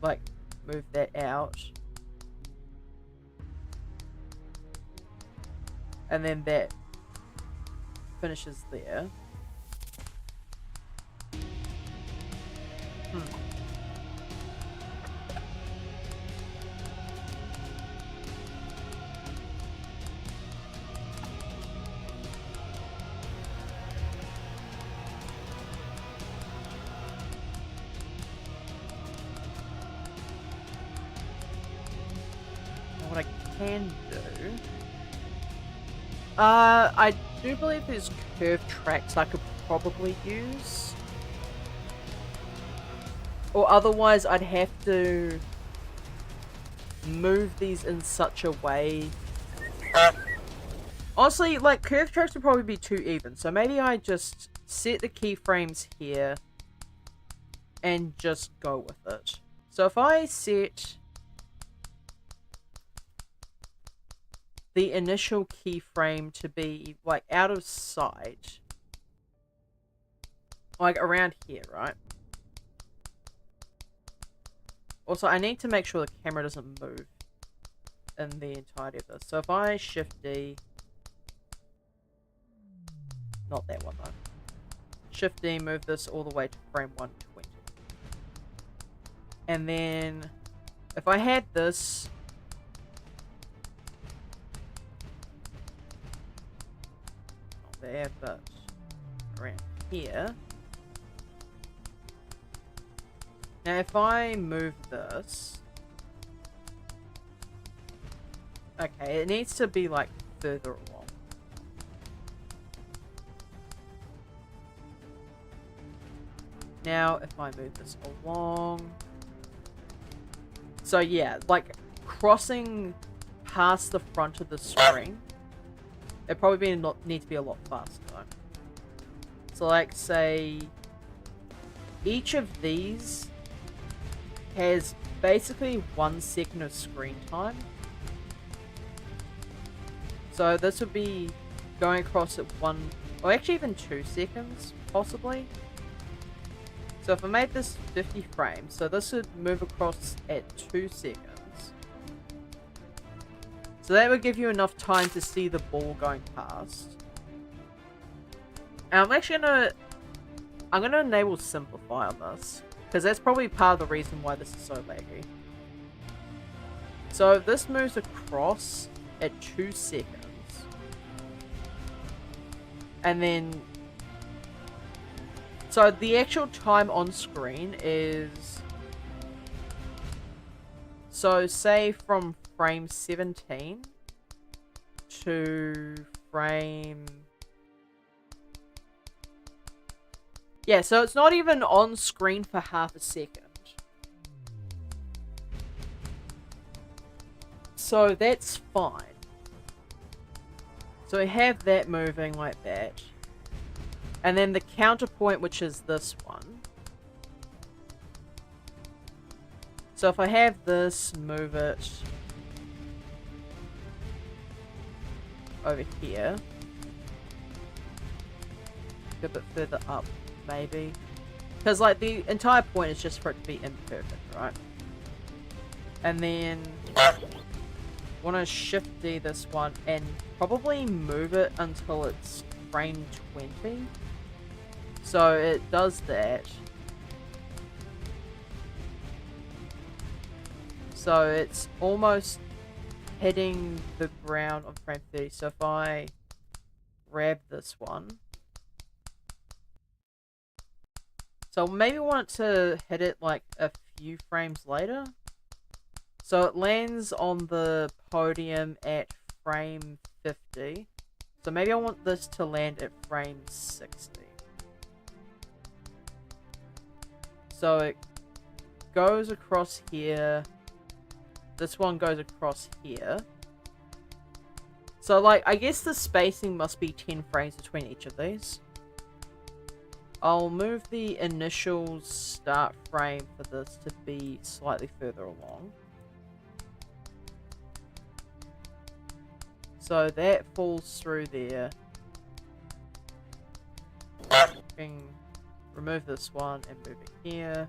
like, move that out. And then that finishes there. What I can do... I do believe there's curved tracks I could probably use. Or otherwise I'd have to move these in such a way. Honestly, like, curved tracks would probably be too even. So maybe I just set the keyframes here and just go with it. So if I set the initial keyframe to be, like, out of sight. Like, around here, right? Also, I need to make sure the camera doesn't move in the entirety of this. So if I Shift D... Not that one, though. Shift D, move this all the way to frame 120. And then, if I had this... there, but around here. Now if I move this, okay, it needs to be like further along. Now if I move this along, so yeah, like crossing past the front of the screen. It'd probably need to be a lot faster though. So like, say, each of these has basically 1 second of screen time. So this would be going across at 1, or actually even 2 seconds, possibly. So if I made this 50 frames, so this would move across at 2 seconds. So that would give you enough time to see the ball going past. And I'm gonna enable simplify on this, because that's probably part of the reason why this is so laggy. So this moves across at 2 seconds. And then... So the actual time on screen is... So say from frame 17 to frame... Yeah, so it's not even on screen for half a second. So that's fine. So we have that moving like that. And then the counterpoint, which is this one. So if I have this, move it over here. A bit further up, maybe. Because, like, the entire point is just for it to be imperfect, right? And then... want to Shift D this one and probably move it until it's frame 20. So it does that. So it's almost hitting the ground on frame 30. So if I grab this one. So maybe want to hit it like a few frames later. So it lands on the podium at frame 50. So maybe I want this to land at frame 60. So it goes across here. This one goes across here. So, like, I guess the spacing must be 10 frames between each of these. I'll move the initial start frame for this to be slightly further along. So that falls through there. Remove this one and move it here.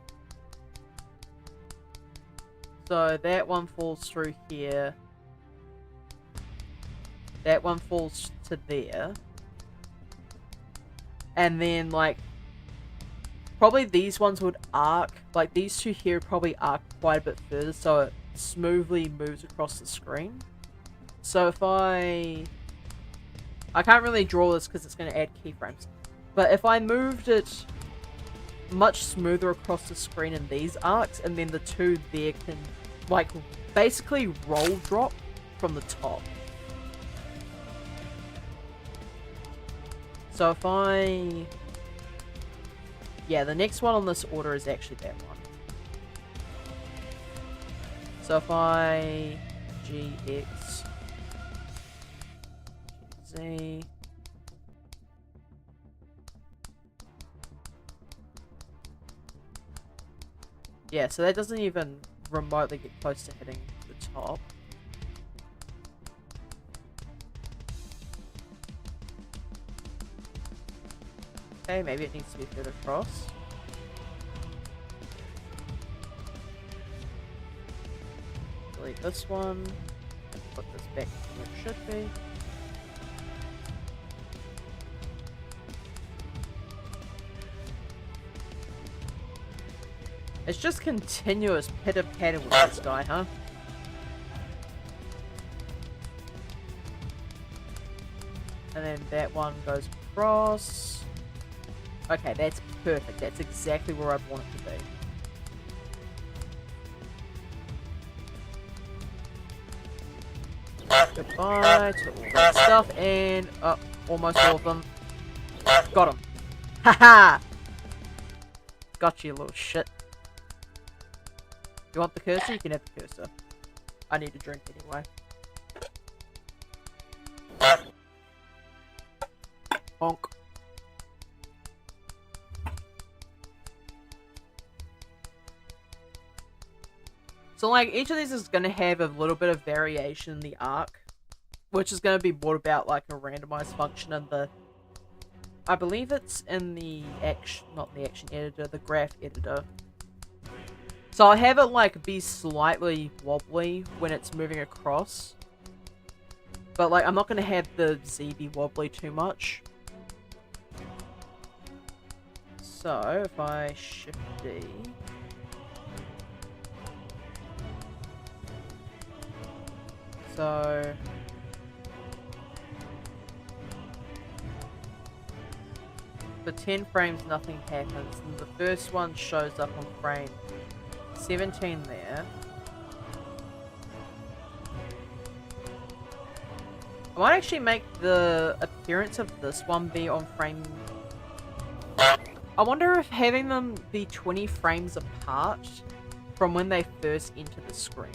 So that one falls through here. That one falls to there. And then, like, probably these ones would arc. Like, these two here probably arc quite a bit further, so it smoothly moves across the screen. So if I can't really draw this because it's going to add keyframes. But if I moved it much smoother across the screen in these arcs, and then the two there can, like, basically roll drop from the top. So if I... Yeah, the next one on this order is actually that one. So if I... GX... Z... Yeah, so that doesn't even remotely get close to hitting the top. Okay, maybe it needs to be further across. Delete this one. And put this back where it should be. It's just continuous pitter-patter with this guy, huh? And then that one goes across. Okay, that's perfect. That's exactly where I'd want it to be. Goodbye to all that stuff, and almost all of them. Got him. Haha! Got you, little shit. You want the cursor? You can have the cursor. I need a drink anyway. Honk. So, like, each of these is going to have a little bit of variation in the arc, which is going to be brought about, like, a randomized function in the... I believe it's in the action... not the action editor, the graph editor. So I'll have it, like, be slightly wobbly when it's moving across. But, like, I'm not going to have the Z be wobbly too much. So, if I shift D... So... for 10 frames, nothing happens. And the first one shows up on frame 17 there. I might actually make the appearance of this one be on frame... I wonder if having them be 20 frames apart from when they first enter the screen.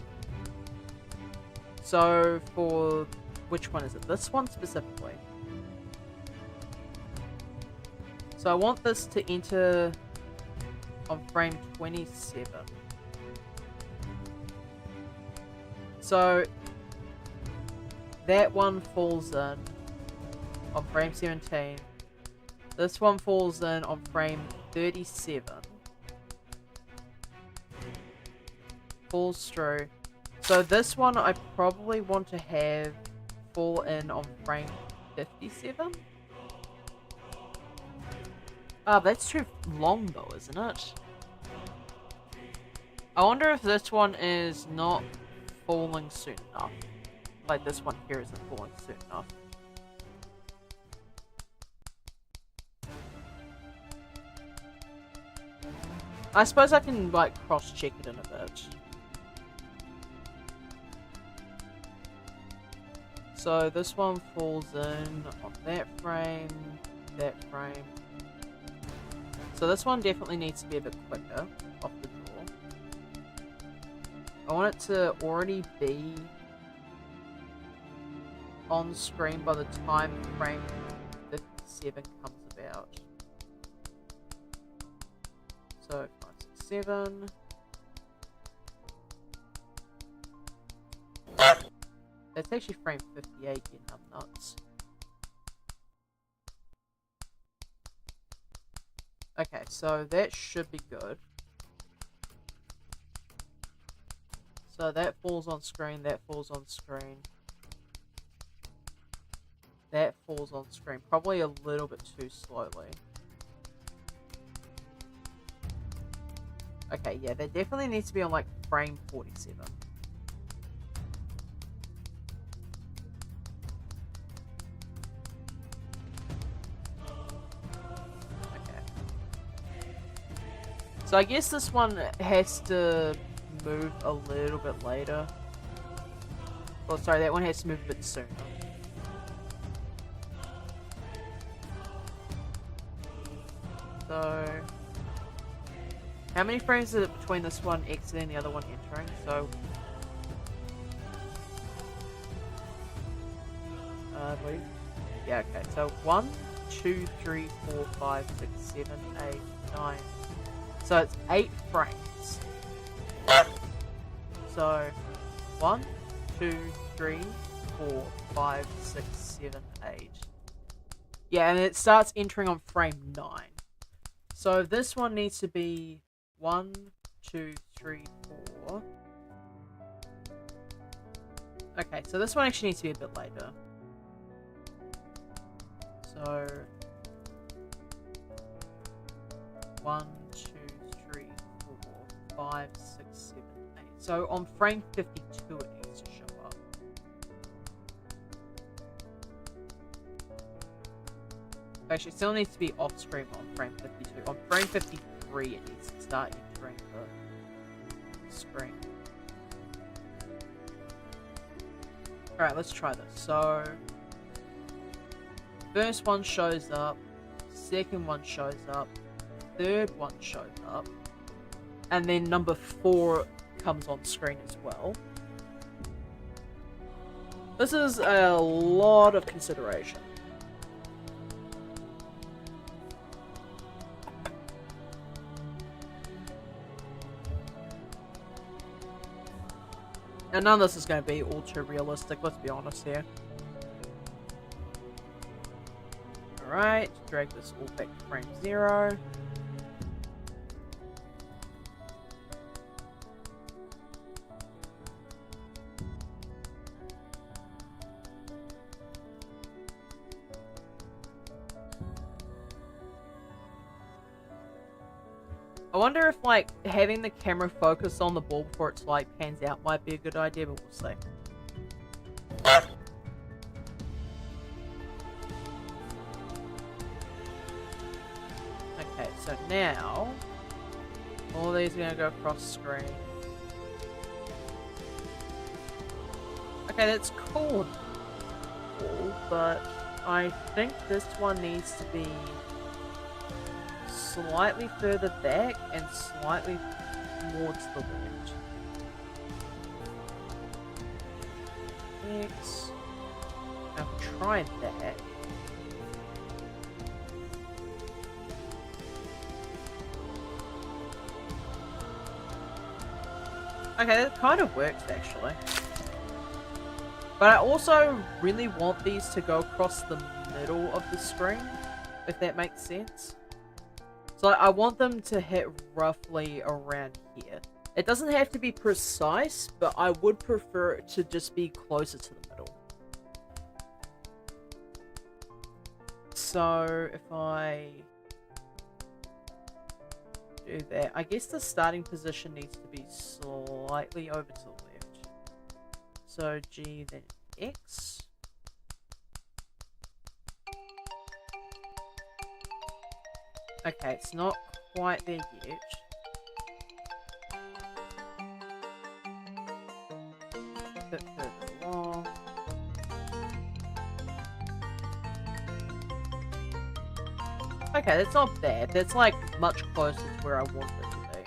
So for... which one is it? This one specifically. So I want this to enter on frame 27. So that one falls in on frame 17. This one falls in on frame 37. Falls through. So this one I probably want to have fall in on frame 57. Ah, that's too long though, isn't it? I wonder if this one is not falling soon enough. Like this one here isn't falling soon enough. I suppose I can, like, cross-check it in a bit. So this one falls in on that frame, that frame. So this one definitely needs to be a bit quicker off the draw. I want it to already be on screen by the time frame 57 comes about. So 5, 6, 7. That's actually frame 58, you numb nuts. Okay, so that should be good. So that falls on screen, that falls on screen. That falls on screen. Probably a little bit too slowly. Okay, yeah, that definitely needs to be on like frame 47. So I guess this one has to move a little bit later. Oh, sorry, that one has to move a bit sooner. So, how many frames is it between this one exiting and the other one entering? So, I believe. Yeah, okay. So 1, 2, 3, 4, 5, 6, 7, 8, 9. So it's 8 frames. So 1, 2, 3, 4, 5, 6, 7, 8. Yeah, and it starts entering on frame 9. So this one needs to be 1, 2, 3, 4. Okay, so this one actually needs to be a bit later. So 1, 2, 3, 4, 5, 6, 7, 8. So on frame 52 it needs to show up. Actually, it still needs to be off screen on frame 52. On frame 53 it needs to start entering the screen. Alright, let's try this. So first one shows up, second one shows up, third one shows up, and then number 4 comes on screen as well. This is a lot of consideration. And none of this is going to be all too realistic, let's be honest here. Alright, drag this all back to frame 0. I wonder if, like, having the camera focus on the ball before it's, like, pans out might be a good idea, but we'll see. Okay, so now, all these are going to go across screen. Okay, that's cool, but I think this one needs to be slightly further back and slightly more to the left. X. I've tried that. Okay, that kind of works actually. But I also really want these to go across the middle of the screen, if that makes sense. So I want them to hit roughly around here. It doesn't have to be precise, but I would prefer it to just be closer to the middle. So if I do that, I guess the starting position needs to be slightly over to the left. So G then X. Okay, it's not quite there yet. A bit further along. Okay, that's not bad. That's like much closer to where I want it to be.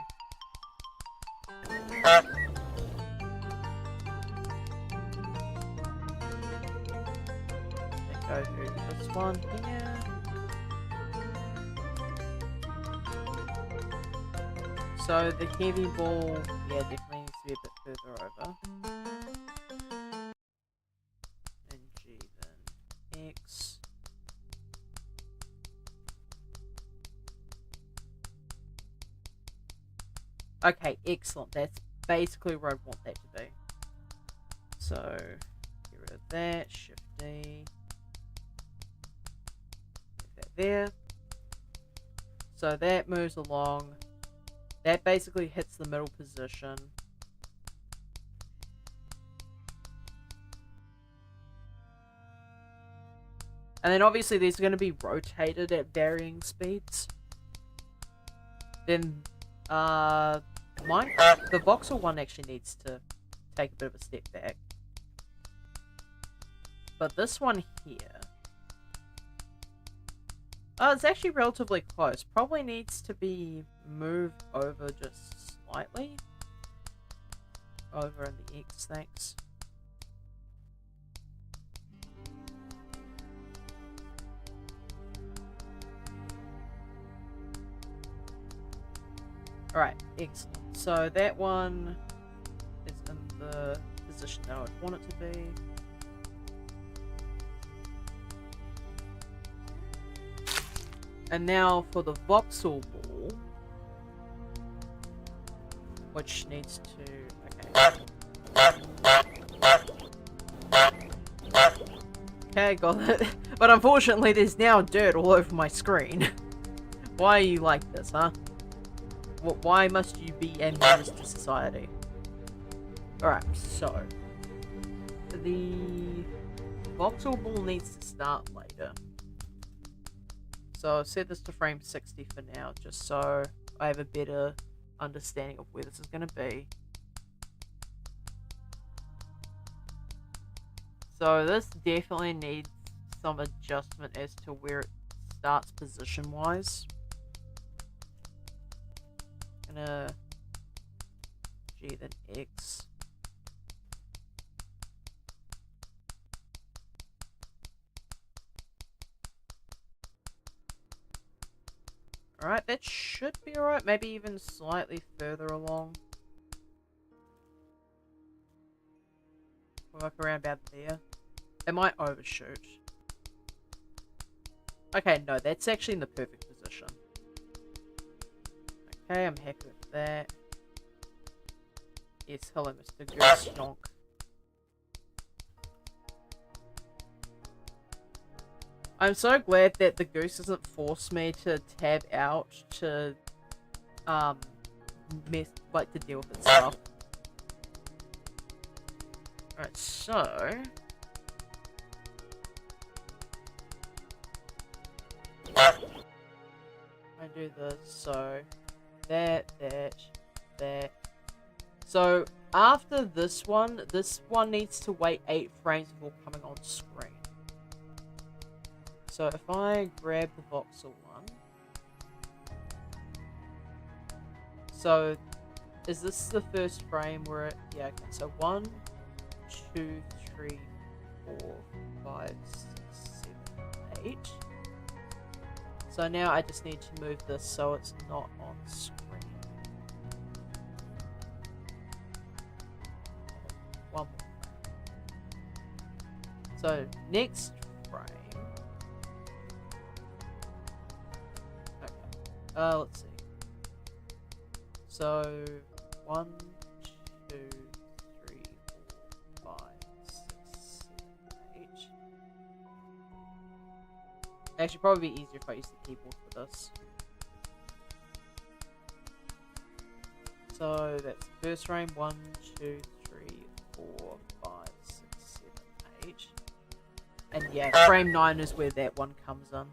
Go through this one here. So the heavy ball, yeah, definitely needs to be a bit further over. Okay, excellent. That's basically where I want that to be. So, get rid of that. Shift D. Put that there. So that moves along. That basically hits the middle position. And then obviously these are going to be rotated at varying speeds. Then, the voxel one actually needs to take a bit of a step back. But this one here... Oh, it's actually relatively close. Probably needs to be moved over just slightly. Over in the X, thanks. Alright, excellent. So that one is in the position that I would want it to be. And now for the voxel ball, which needs to... Okay, got it. But unfortunately there's now dirt all over my screen. Why are you like this, huh? Why must you be a menace to society? Alright, so... the voxel ball needs to start later. So I've set this to frame 60 for now, just so I have a better understanding of where this is going to be. So this definitely needs some adjustment as to where it starts position-wise. Gonna G then X. Alright, that should be alright. Maybe even slightly further along. We'll look around about there. It might overshoot. Okay, no, that's actually in the perfect position. Okay, I'm happy with that. Yes, hello, Mr. Goose Donk. I'm so glad that the goose doesn't force me to tab out to, to deal with itself. Alright, so... I do this, so... That. So, after this one needs to wait 8 frames before coming on screen. So if I grab the voxel one... So, is this the first frame where it... Yeah, okay, so 1, 2, 3, 4, 5, 6, 7, 8. So now I just need to move this so it's not on screen. One more frame. So, next frame... Okay, let's see. So, 1, 2, 3, 4, 5, 6, 7, 8. Actually, probably be easier if I use the keyboard for this. So, that's the first frame. 1, 2, 3, 4, 5, 6, 7, 8. And yeah, frame 9 is where that one comes in.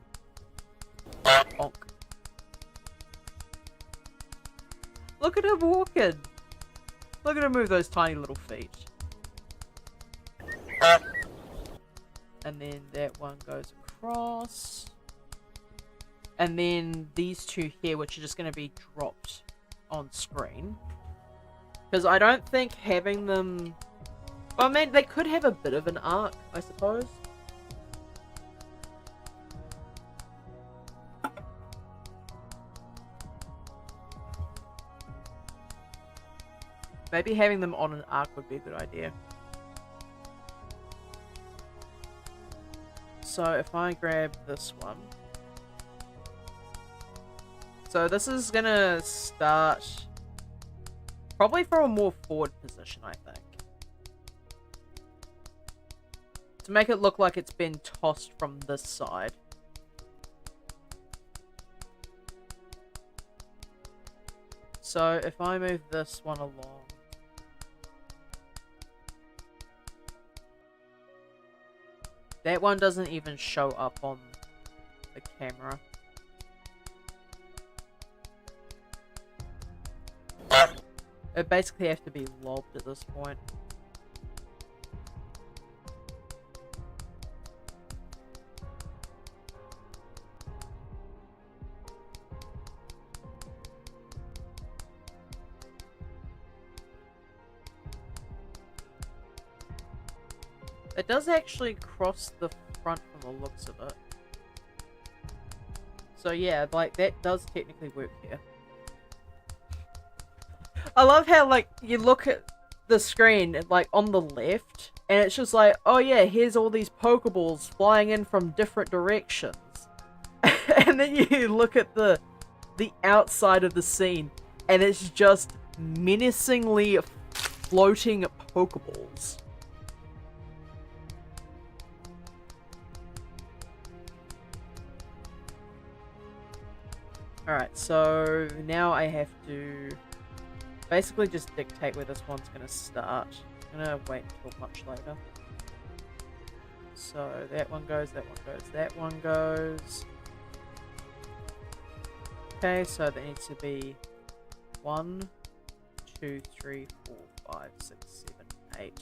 Bonk. Look at him walking! Look at him move those tiny little feet. And then that one goes across. And then these two here, which are just going to be dropped on screen. Because I don't think having them... Well, I mean, they could have a bit of an arc, I suppose. Maybe having them on an arc would be a good idea. So if I grab this one. So this is gonna start Probably from a more forward position, I think. To make it look like it's been tossed from this side. So if I move this one along. That one doesn't even show up on the camera. It basically has to be lobbed at this point. It does actually cross the front from the looks of it. So yeah, like, that does technically work here. I love how, like, you look at the screen, like, on the left, and it's just like, oh yeah, here's all these Pokeballs flying in from different directions. And then you look at the outside of the scene, and it's just menacingly floating Pokeballs. Alright, so now I have to basically just dictate where this one's going to start. I'm going to wait until much later. So that one goes, that one goes, that one goes. Okay, so there needs to be 1, 2, 3, 4, 5, 6, 7, 8.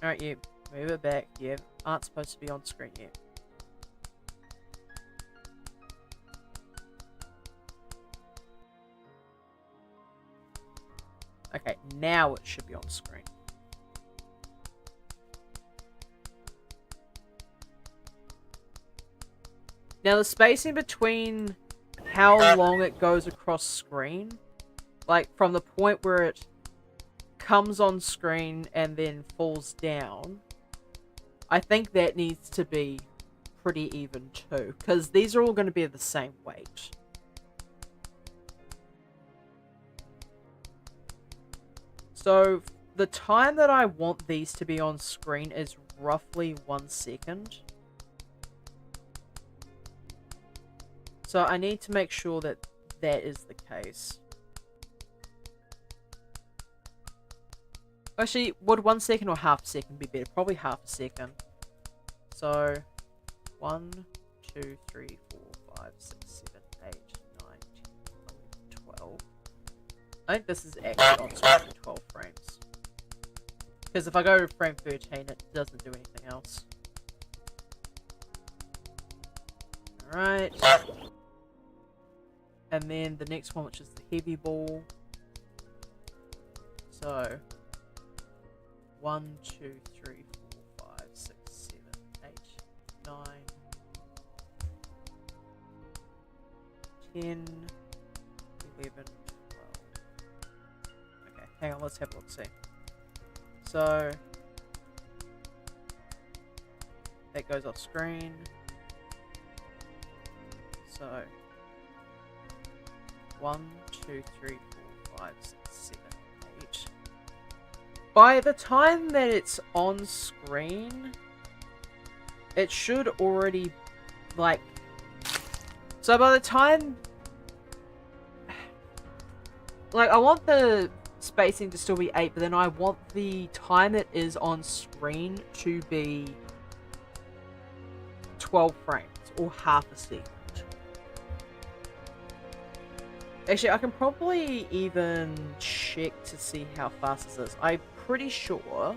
Alright, you move it back. You aren't supposed to be on screen yet. Okay, now it should be on screen. Now the spacing between how long it goes across screen, like from the point where it comes on screen and then falls down, I think that needs to be pretty even too, because these are all going to be the same weight. So the time that I want these to be on screen is roughly 1 second. So I need to make sure that that is the case. Actually, would 1 second or half a second be better? Probably half a second. So 1, 2, 3, 4, 5, 6, 7, 8, 9, 10, 11, 12. I think this is actually on screen for 12 frames. Because if I go to frame 13, it doesn't do anything else. Alright. And then the next one, which is the heavy ball. So 1, 2, 3, 4, 5, 6, 7, 8, 9, 10, 11, 12. Okay, hang on, let's have a look, see. So that goes off screen. So 1, 2, 3, 4, 5, 6, 7, 8. By the time that it's on screen, it should already, like... So by the time... Like, I want the spacing to still be 8, but then I want the time it is on screen to be 12 frames, or half a second. Actually, I can probably even check to see how fast this is. I'm pretty sure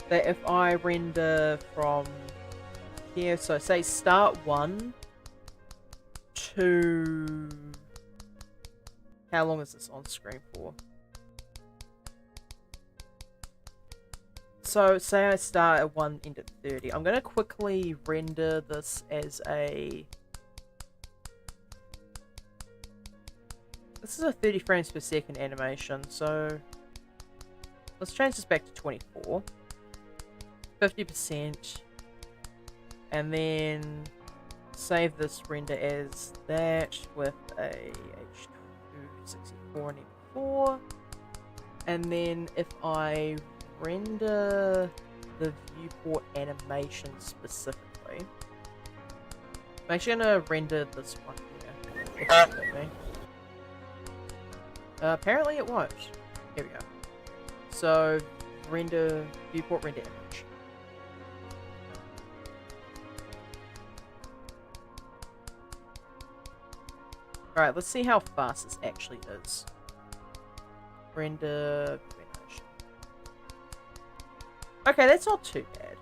that if I render from here, so say start 1 to... How long is this on screen for? So say I start at 1, end at 30. I'm going to quickly render this as a... This is a 30 frames per second animation, so let's change this back to 24. 50%. And then save this render as that with a H264 and 24. And then if I render the viewport animation specifically, I'm actually gonna render this one here. If you let me. Apparently it won't. Here we go. So, viewport render image. Alright, let's see how fast this actually is. Render animation. Okay, that's not too bad.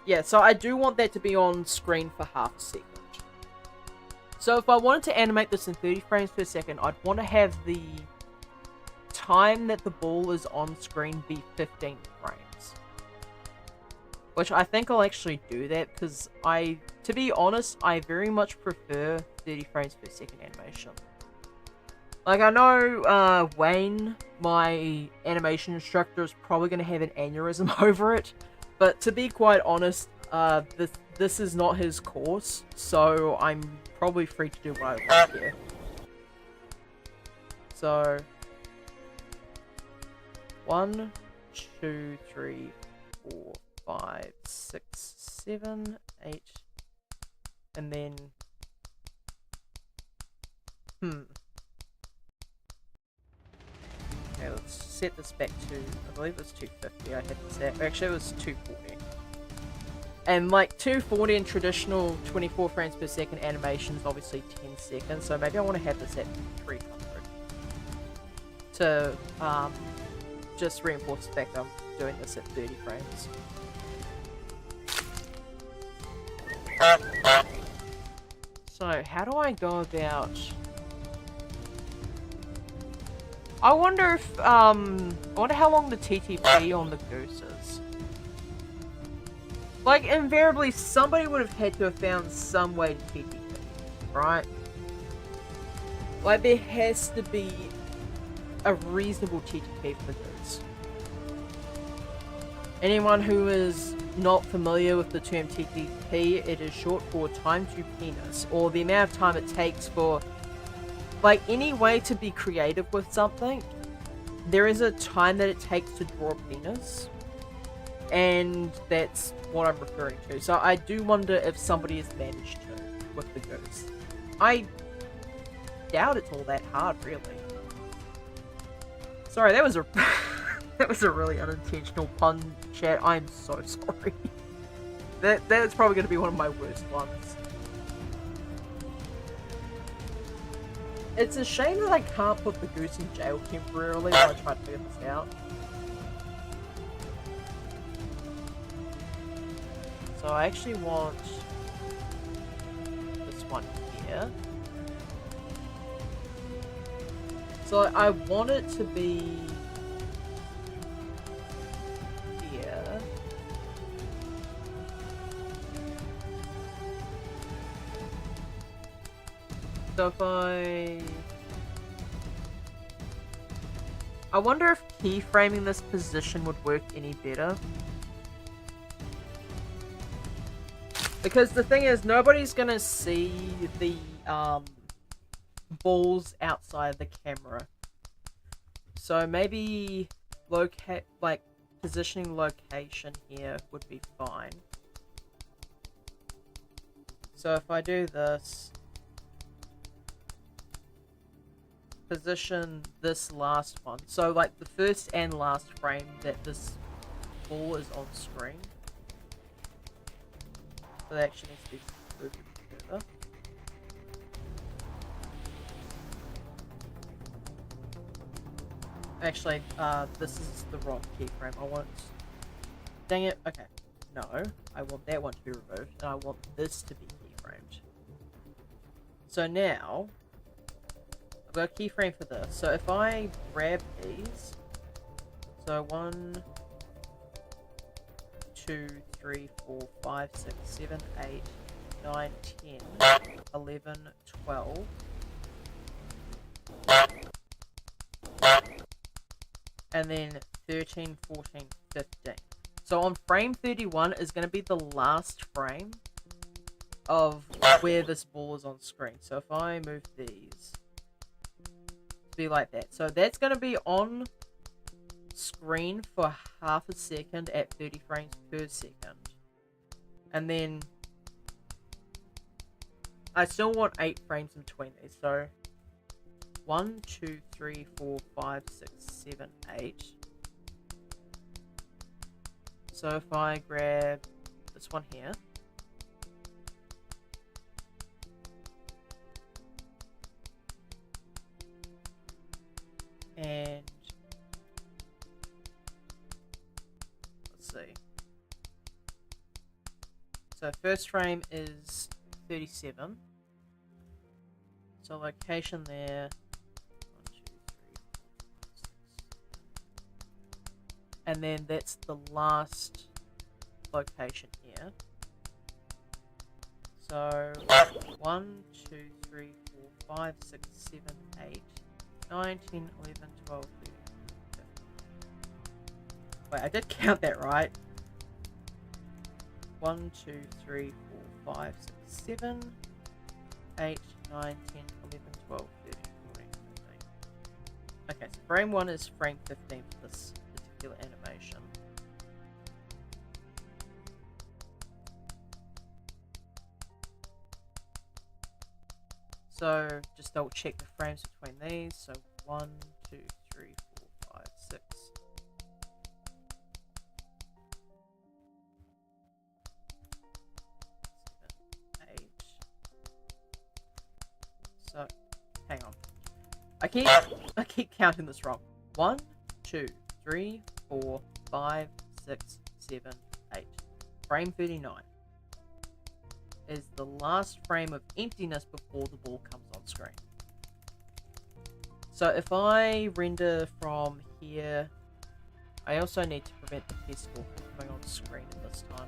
Yeah, so I do want that to be on screen for half a second. So if I wanted to animate this in 30 frames per second, I'd want to have the time that the ball is on screen be 15 frames. Which I think I'll actually do that, because to be honest, I very much prefer 30 frames per second animation. Like, I know Wayne, my animation instructor, is probably going to have an aneurysm over it, but to be quite honest, this is not his course, so I'm probably free to do what I want here. So, 1, 2, 3, 4, 5, 6, 7, 8, and then, Okay, let's set this back to, I believe it was 250, I had to set, actually it was 240. And like 240 in traditional 24 frames per second animation is obviously 10 seconds, so maybe I want to have this at 300. To just reinforce the fact that I'm doing this at 30 frames. So, how do I go about... I wonder if, I wonder how long the TTP on the goose is. Like, invariably, somebody would have had to have found some way to TTP, right? Like, there has to be a reasonable TTP for this. Anyone who is not familiar with the term TTP, it is short for time to penis, or the amount of time it takes for, like, any way to be creative with something, there is a time that it takes to draw a penis, and that's what I'm referring to. So I do wonder if somebody has managed to with the goose. I doubt it's all that hard, really. Sorry, that was a that was a really unintentional pun, chat. I'm so sorry. That's probably going to be one of my worst ones. It's a shame that I can't put the goose in jail temporarily while I try to figure this out. So I actually want this one here. So I want it to be here. So if I wonder if keyframing this position would work any better. Because the thing is, nobody's gonna see the balls outside the camera. So maybe positioning location here would be fine. So if I do this, position this last one. So like the first and last frame that this ball is on screen. So that actually needs to be moved further. Actually, this is the wrong keyframe. I want... Dang it. Okay. No. I want that one to be removed, and I want this to be keyframed. So now, I've got a keyframe for this. So if I grab these, so 1, 2, 3, 4, 5, 6, 7, 8, 9, 10, 11, 12. And then 13, 14, 15. So on frame 31 is going to be the last frame of where this ball is on screen. So if I move these to be like that, so that's going to be on screen for half a second at 30 frames per second. And then I still want 8 frames in between these. So 1, 2, 3, 4, 5, 6, 7, 8. So if I grab this one here, and let's see. So first frame is 37. So location there. 1, 2, 3, 4, 5, 6. And then that's the last location here. So 1, 2, 3, 4, 5, 6, 7, 8, 9, 10, 11, 12, 13, 15. Wait, I did count that right. 1, 2, 3, 4, 5, 6, 7, 8, 9, 10, 11, 12, 13, 14, 15. Okay, so frame 1 is frame 15 for this particular animation. So just double check the frames between these. So 1, 2, 3, 4, 5, 6. 7, 8. So hang on. I keep counting this wrong. 1, 2, 3, 4, 5, 6, 7, 8. Frame 39 is the last frame of emptiness before the ball comes on screen. So if I render from here, I also need to prevent the physical from coming on screen at this time.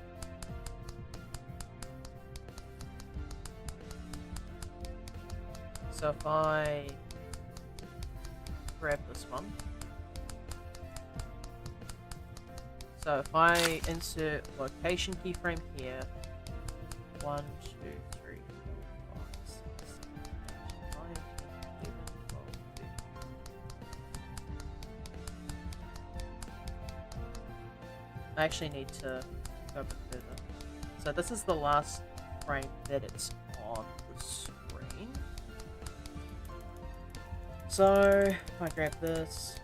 So if I grab this one, so if I insert location keyframe here, 1, 2, 3, 4, 5, 6, 7, 8, 9, 10, 11, 12, 13. I actually need to go a bit further. So this is the last frame that it's on the screen. So if I grab this,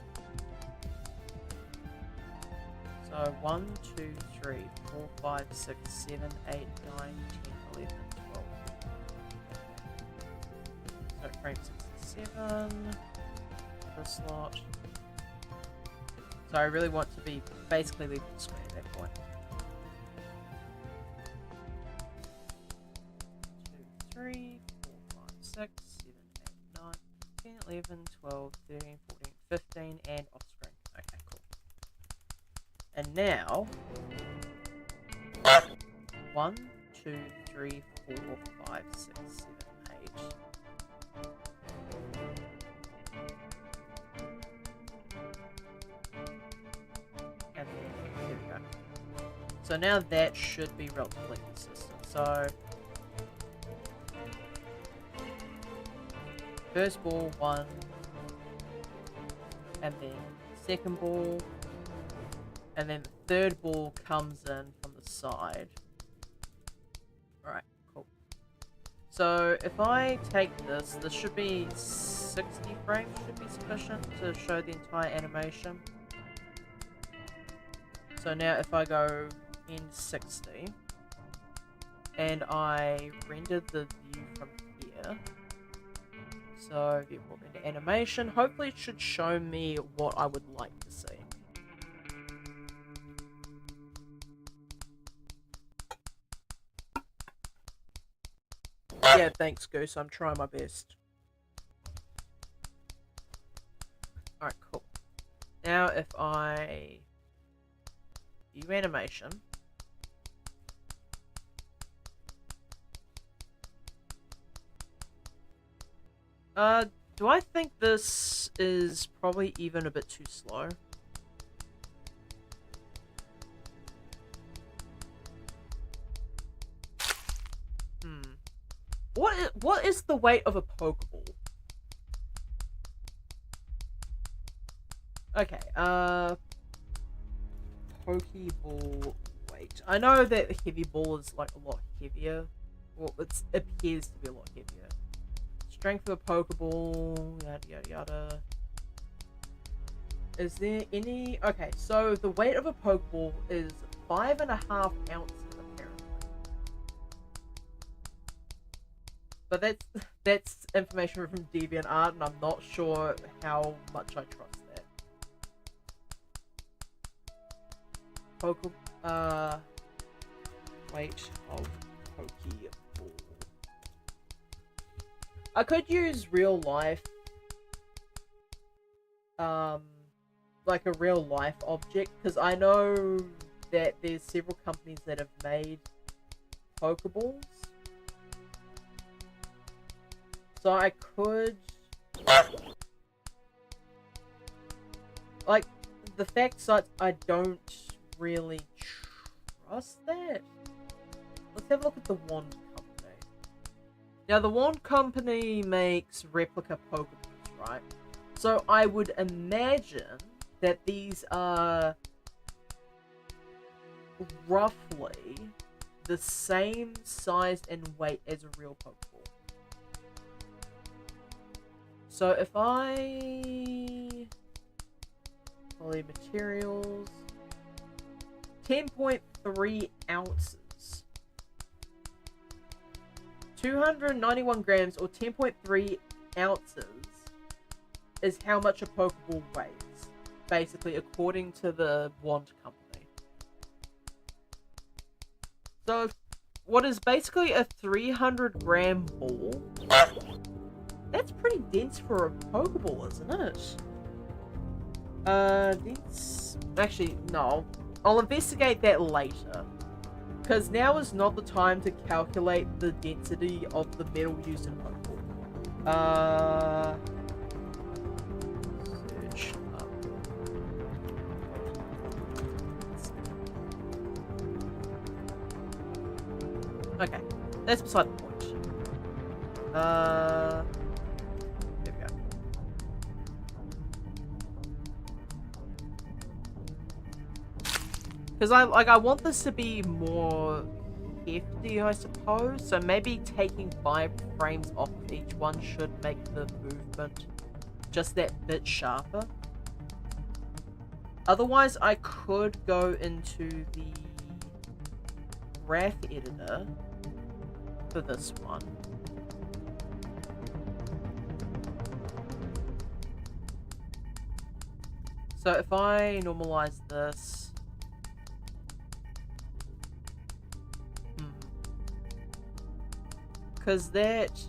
so 1, 2, 3, 4, 5, 6, 7, 8, 9, 10, 11, 12. So frame 67, this lot. So I really want to be basically leaving the screen at that point. 2, 3, 4, 5, 6, 7, 8, 9, 10, 11, 12, 13, 14, 15, and off screen. Okay, cool. And now 1, 2, 3, 4, 5, 6, 7, 8. And then there we go. So now that should be relatively consistent. So first ball 1, and then second ball, and then the third ball comes in from the side. Alright, cool. So if I take this, this should be 60 frames, should be sufficient to show the entire animation. So now if I go in 60, and I render the view from here, so viewport render animation, hopefully it should show me what I would like to see. Yeah, thanks, Goose. I'm trying my best. Alright, cool. Now, if I view animation, do I think this is probably even a bit too slow? Hmm. What is the weight of a Pokeball? Okay, Pokeball weight. I know that the heavy ball is like a lot heavier. Well, it appears to be a lot heavier. Strength of a Pokeball, yada yada yada. Is there any... Okay, so the weight of a Pokeball is 5.5 ounces, apparently. But that's information from DeviantArt, and I'm not sure how much I trust that. Weight of Pokeball. I could use real life, like a real life object, because I know that there's several companies that have made Pokeballs. So I could, like, the fact that I don't really trust that. Let's have a look at the Wand Company. Now, the Wand Company makes replica Pokeballs, right? So I would imagine that these are roughly the same size and weight as a real Pokeball. So if I... Poly materials... 10.3 ounces. 291 grams or 10.3 ounces is how much a Pokeball weighs, basically, according to the Wand Company. So, what is basically a 300-gram ball? That's pretty dense for a Pokeball, isn't it? Dense... Actually, no. I'll investigate that later. Because now is not the time to calculate the density of the metal used in Pokeball. Search up. Okay, that's beside the point. There we go. Because I want this to be more hefty, I suppose. So maybe taking 5 frames off of each one should make the movement just that bit sharper. Otherwise, I could go into the graph editor for this one. So if I normalize this, because that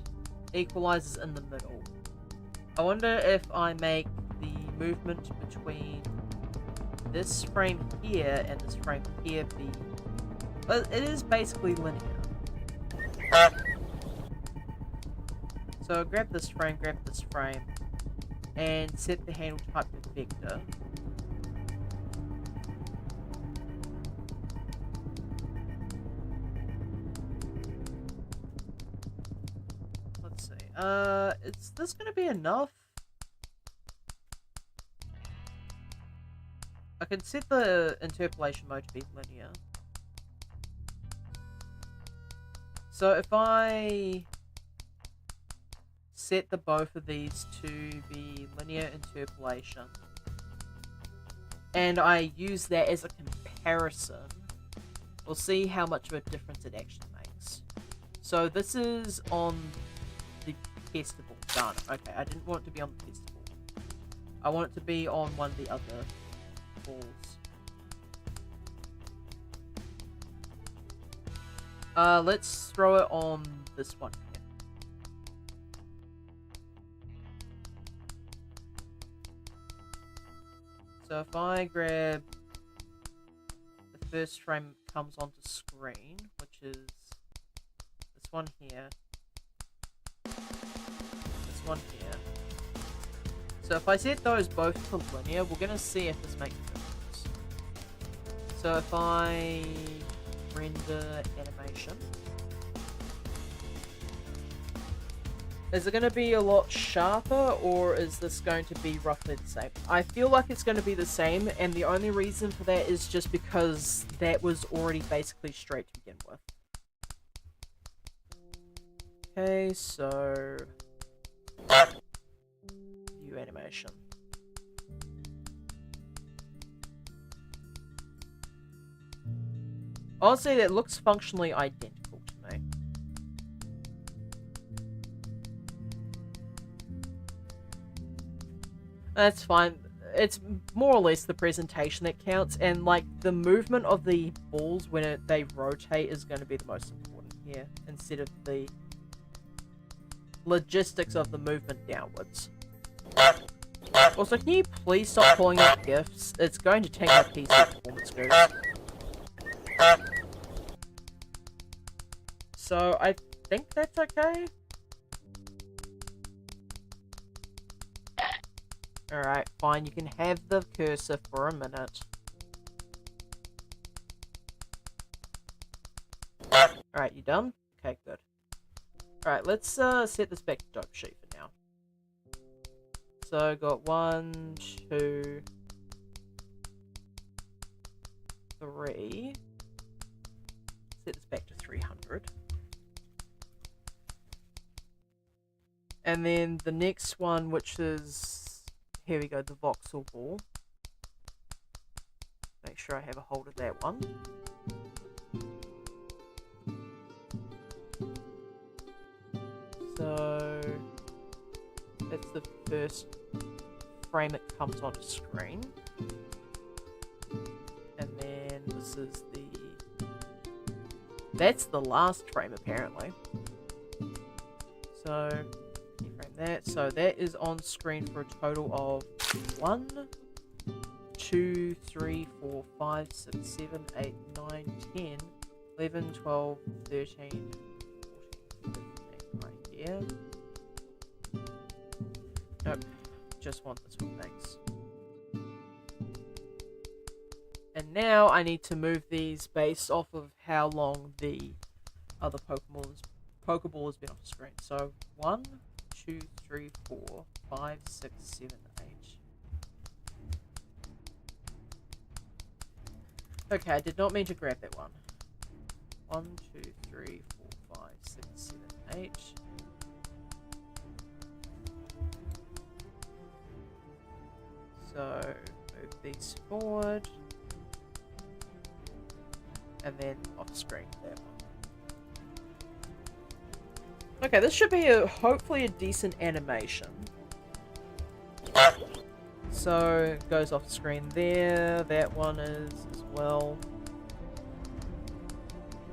equalizes in the middle. I wonder if I make the movement between this frame here and this frame here be... Well, it is basically linear. So grab this frame, and set the handle type to vector. Let's see. Is this gonna be enough? I can set the interpolation mode to be linear. So if I set the both of these to be linear interpolation, and I use that as a comparison, we'll see how much of a difference it actually makes. So this is on the testable. Darn it. Okay, I didn't want it to be on the testable. I want it to be on one of the other balls. Let's throw it on this one here. So if I grab the first frame comes onto screen, which is this one here, this one here. So if I set those both to linear, we're gonna see if this makes a difference. So if I render animation, Is it going to be a lot sharper, or is this going to be roughly the same? I feel like it's going to be the same, and the only reason for that is just because that was already basically straight to begin with. Okay, so... view animation. Honestly, that looks functionally identical to me. That's fine. It's more or less the presentation that counts, and like the movement of the balls when they rotate is going to be the most important here, instead of the logistics of the movement downwards. Also, can you please stop pulling up gifts? It's going to take my PC performance, Goose. So I think that's okay. Alright, fine, you can have the cursor for a minute. Alright, you done? Okay, good. Alright, let's set this back to dope sheet for now. So, got 1, 2, 3. Set this back to 300. And then the next one, which is... here we go, the voxel ball. Make sure I have a hold of that one. So that's the first frame that comes onto screen. And then this is the... that's the last frame apparently. So keyframe that. So that is on screen for a total of 1, 2, 3, 4, 5, 6, 7, 8, 9, 10, 11, 12, 13, 14, 15, right here. Nope, just want this one, thanks. And now I need to move these based off of how long the other Pokeball has been off the screen. So 1, 2, 3, 4, 5, 6, 7, 8. Okay, I did not mean to grab that one. 1, 2, 3, 4, 5, 6, 7, 8. So move these forward. And then off screen that one. Okay, this should be hopefully a decent animation. So it goes off screen there, that one is as well.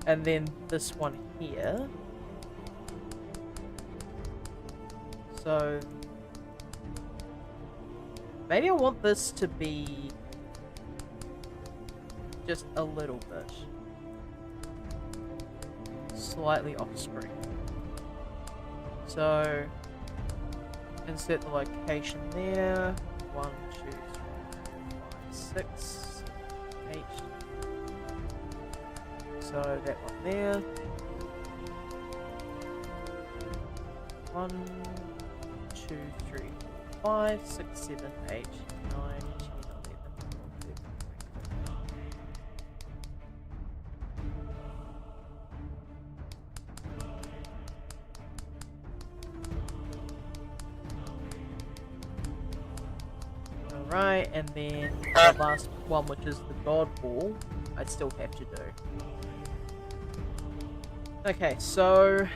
And then this one here. So maybe I want this to be just a little bit slightly off screen. So insert the location there. 1, 2, 3, 4, 5, 6, 8. So that one there. 1, 2, 3, 4, 5, 6, 7, 8, 9, 10, 11, 12, 13. Alright, and then the last one, which is the God Ball, I still have to do. Okay, so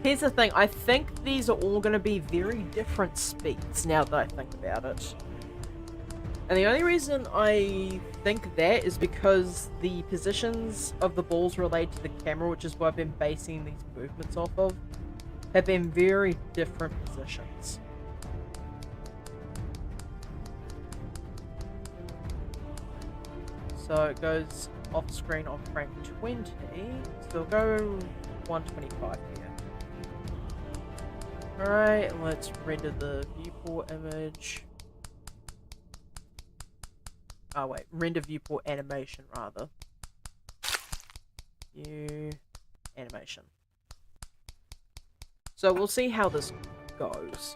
here's the thing, I think these are all going to be very different speeds now that I think about it. And the only reason I think that is because the positions of the balls related to the camera, which is what I've been basing these movements off of, have been very different positions. So it goes off screen on frame 20, so we'll go 125 here. Alright, let's render the viewport image. Oh wait, render viewport animation rather. View animation. So we'll see how this goes.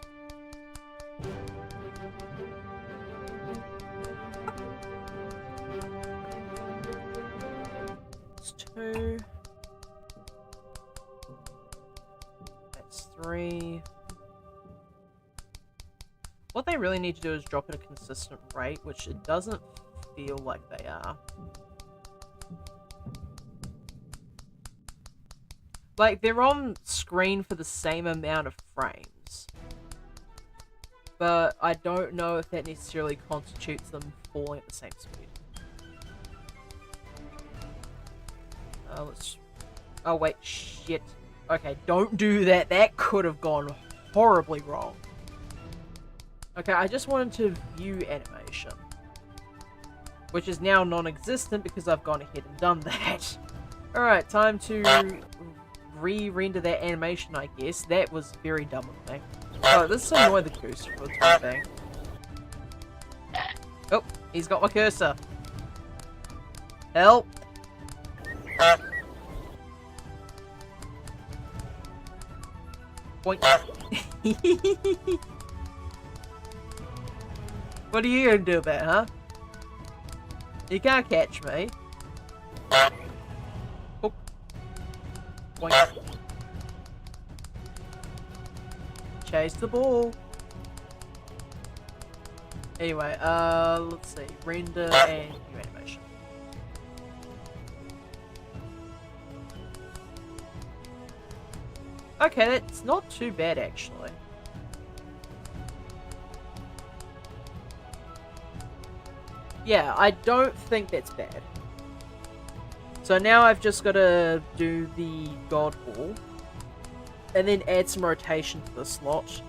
That's 2. That's 3. What they really need to do is drop at a consistent rate, which it doesn't feel like they are. Like, they're on screen for the same amount of frames. But I don't know if that necessarily constitutes them falling at the same speed. Let's... Oh, wait, shit. Okay, don't do that. That could have gone horribly wrong. Okay, I just wanted to view animation. Which is now non-existent because I've gone ahead and done that. Alright, time to re-render that animation, I guess. That was very dumb of me. Oh, this is annoying the goose for the time being. Oh, he's got my cursor. Help! Point. What are you gonna do about it, huh? You can't catch me. Oh. Point. Chase the ball. Anyway, let's see. Render and new animation. Okay, that's not too bad actually. Yeah, I don't think that's bad. So now I've just got to do the God Ball. And then add some rotation to the slot.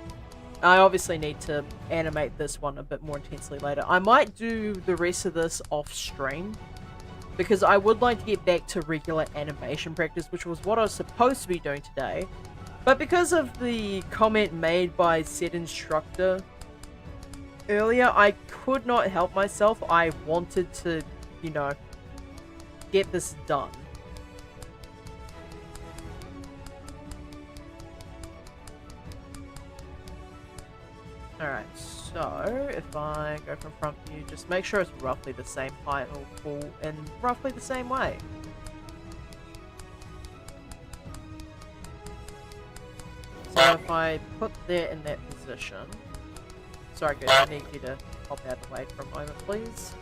I obviously need to animate this one a bit more intensely later. I might do the rest of this off stream. Because I would like to get back to regular animation practice, which was what I was supposed to be doing today. But because of the comment made by said instructor earlier, I could not help myself. I wanted to, you know, get this done. Alright, so if I go from front view, just make sure it's roughly the same height or fall in roughly the same way. So if I put that in that position... Sorry guys, I need you to pop out of the way for a moment, please.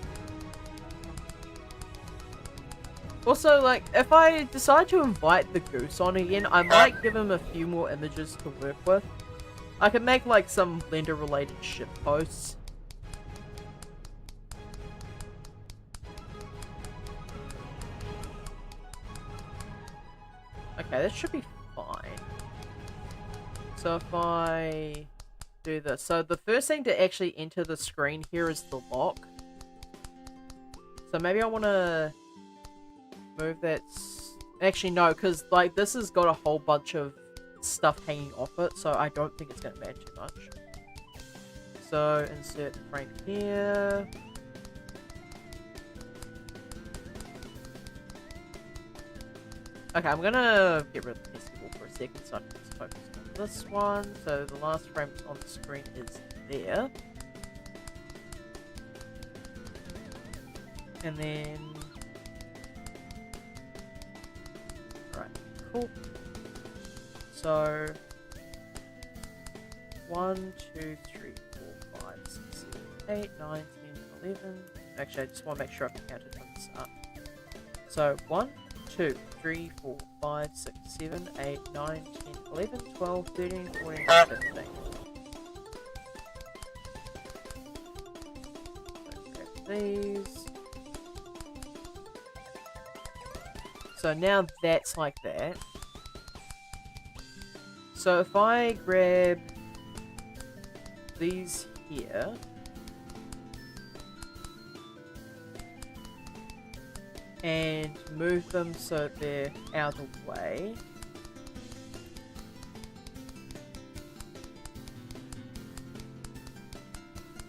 Also, like, if I decide to invite the goose on again, I might give him a few more images to work with. I could make, like, some Blender-related ship posts. Okay, that should be fine. So if I do this. So the first thing to actually enter the screen here is the lock. So maybe I want to move that... Actually, no, because, like, this has got a whole bunch of stuff hanging off it, so I don't think it's going to matter too much. So, insert frame here. Okay, I'm going to get rid of the festival for a second so I can just focus on this one. So, the last frame on the screen is there. And then... Right, cool. So, 1, 2, 3, 4, 5, 6, 7, 8, 9, 10, 11. Actually, I just want to make sure I've counted from the start. So, 1, 2, 3, 4, 5, 6, 7, 8, 9, 10, 11, 12, 13, 14, 15. So, grab these. So now that's like that. So if I grab these here, and move them so they're out of the way,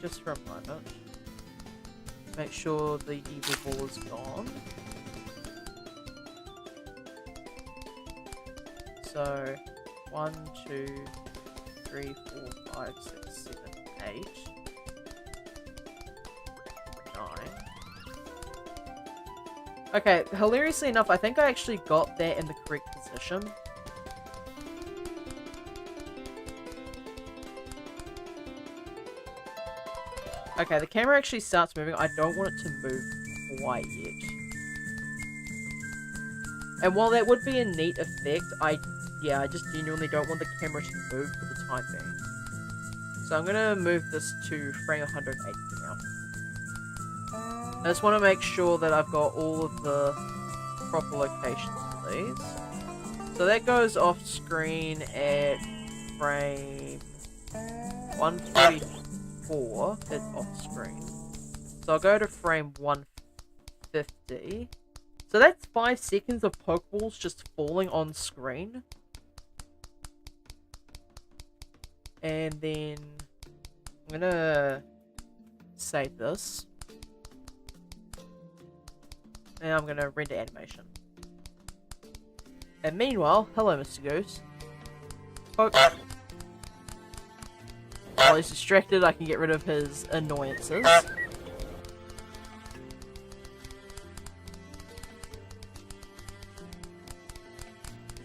just for a moment, make sure the evil ball is gone. So 1, 2, 3, 4, 5, 6, 7, 8, 9. Okay, hilariously enough, I think I actually got that in the correct position. Okay, the camera actually starts moving. I don't want it to move quite yet. And while that would be a neat effect, I just genuinely don't want the camera to move for the time being. So I'm gonna move this to frame 180 now. I just want to make sure that I've got all of the proper locations for these. So that goes off screen at frame 144. It's off screen. So I'll go to frame 150. So that's 5 seconds of Pokeballs just falling on screen. And then I'm gonna save this. And I'm gonna render animation. And meanwhile, hello Mr. Goose. Poke. While he's distracted, I can get rid of his annoyances.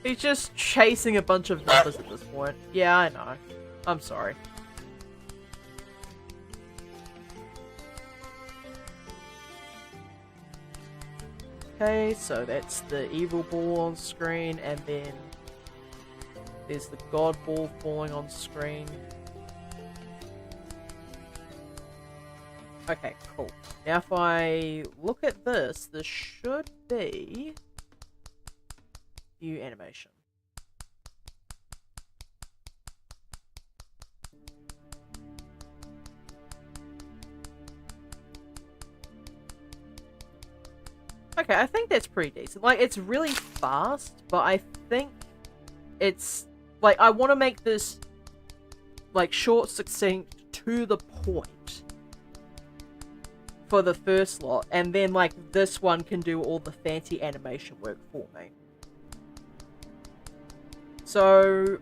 He's just chasing a bunch of numbers at this point. Yeah, I know. I'm sorry. Okay, so that's the evil ball on screen, and then there's the god ball falling on screen. Okay, cool. Now if I look at this, this should be view animation. Okay, I think that's pretty decent. Like, it's really fast, but I think it's... Like, I want to make this, like, short, succinct, to the point for the first lot, and then, like, this one can do all the fancy animation work for me. So,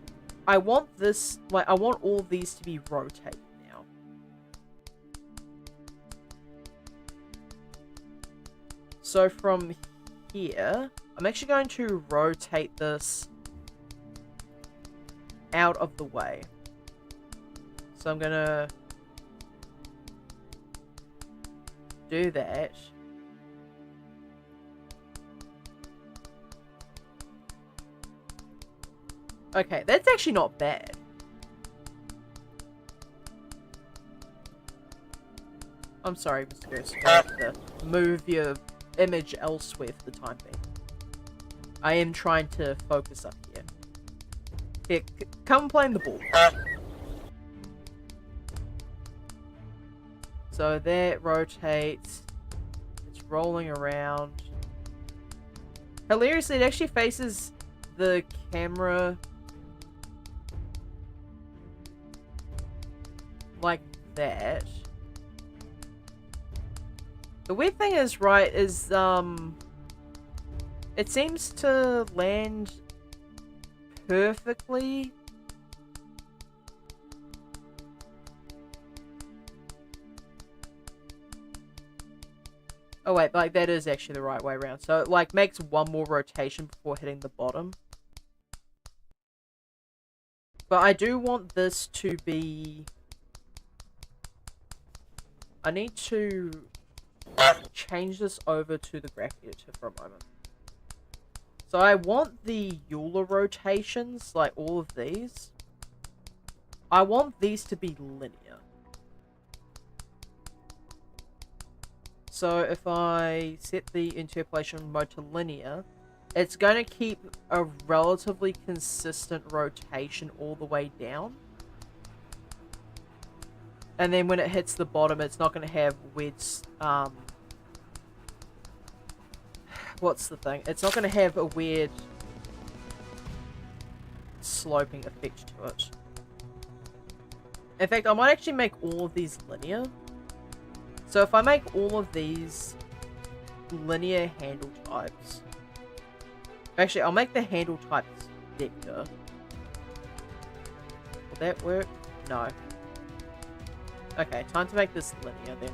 I want this... Like, I want all these to be rotated. So from here, I'm actually going to rotate this out of the way. So I'm gonna do that. Okay, that's actually not bad. I'm sorry, Mr. Goose. You have to move your image elsewhere for the time being. I am trying to focus up here. Here, come play in the ball. So that rotates. It's rolling around. Hilariously, it actually faces the camera like that. The weird thing is, right, is, it seems to land perfectly. Oh wait, like, that is actually the right way around. So it, like, makes one more rotation before hitting the bottom. But I do want this to be... I need to change this over to the graph editor for a moment. So I want the Euler rotations, like all of these. I want these to be linear. So if I set the interpolation mode to linear, it's going to keep a relatively consistent rotation all the way down. And then when it hits the bottom, it's not going to have weird, what's the thing? It's not going to have a weird sloping effect to it. In fact, I might actually make all of these linear. So if I make all of these linear handle types... Actually, I'll make the handle types vector. Will that work? No. Okay, time to make this linear then.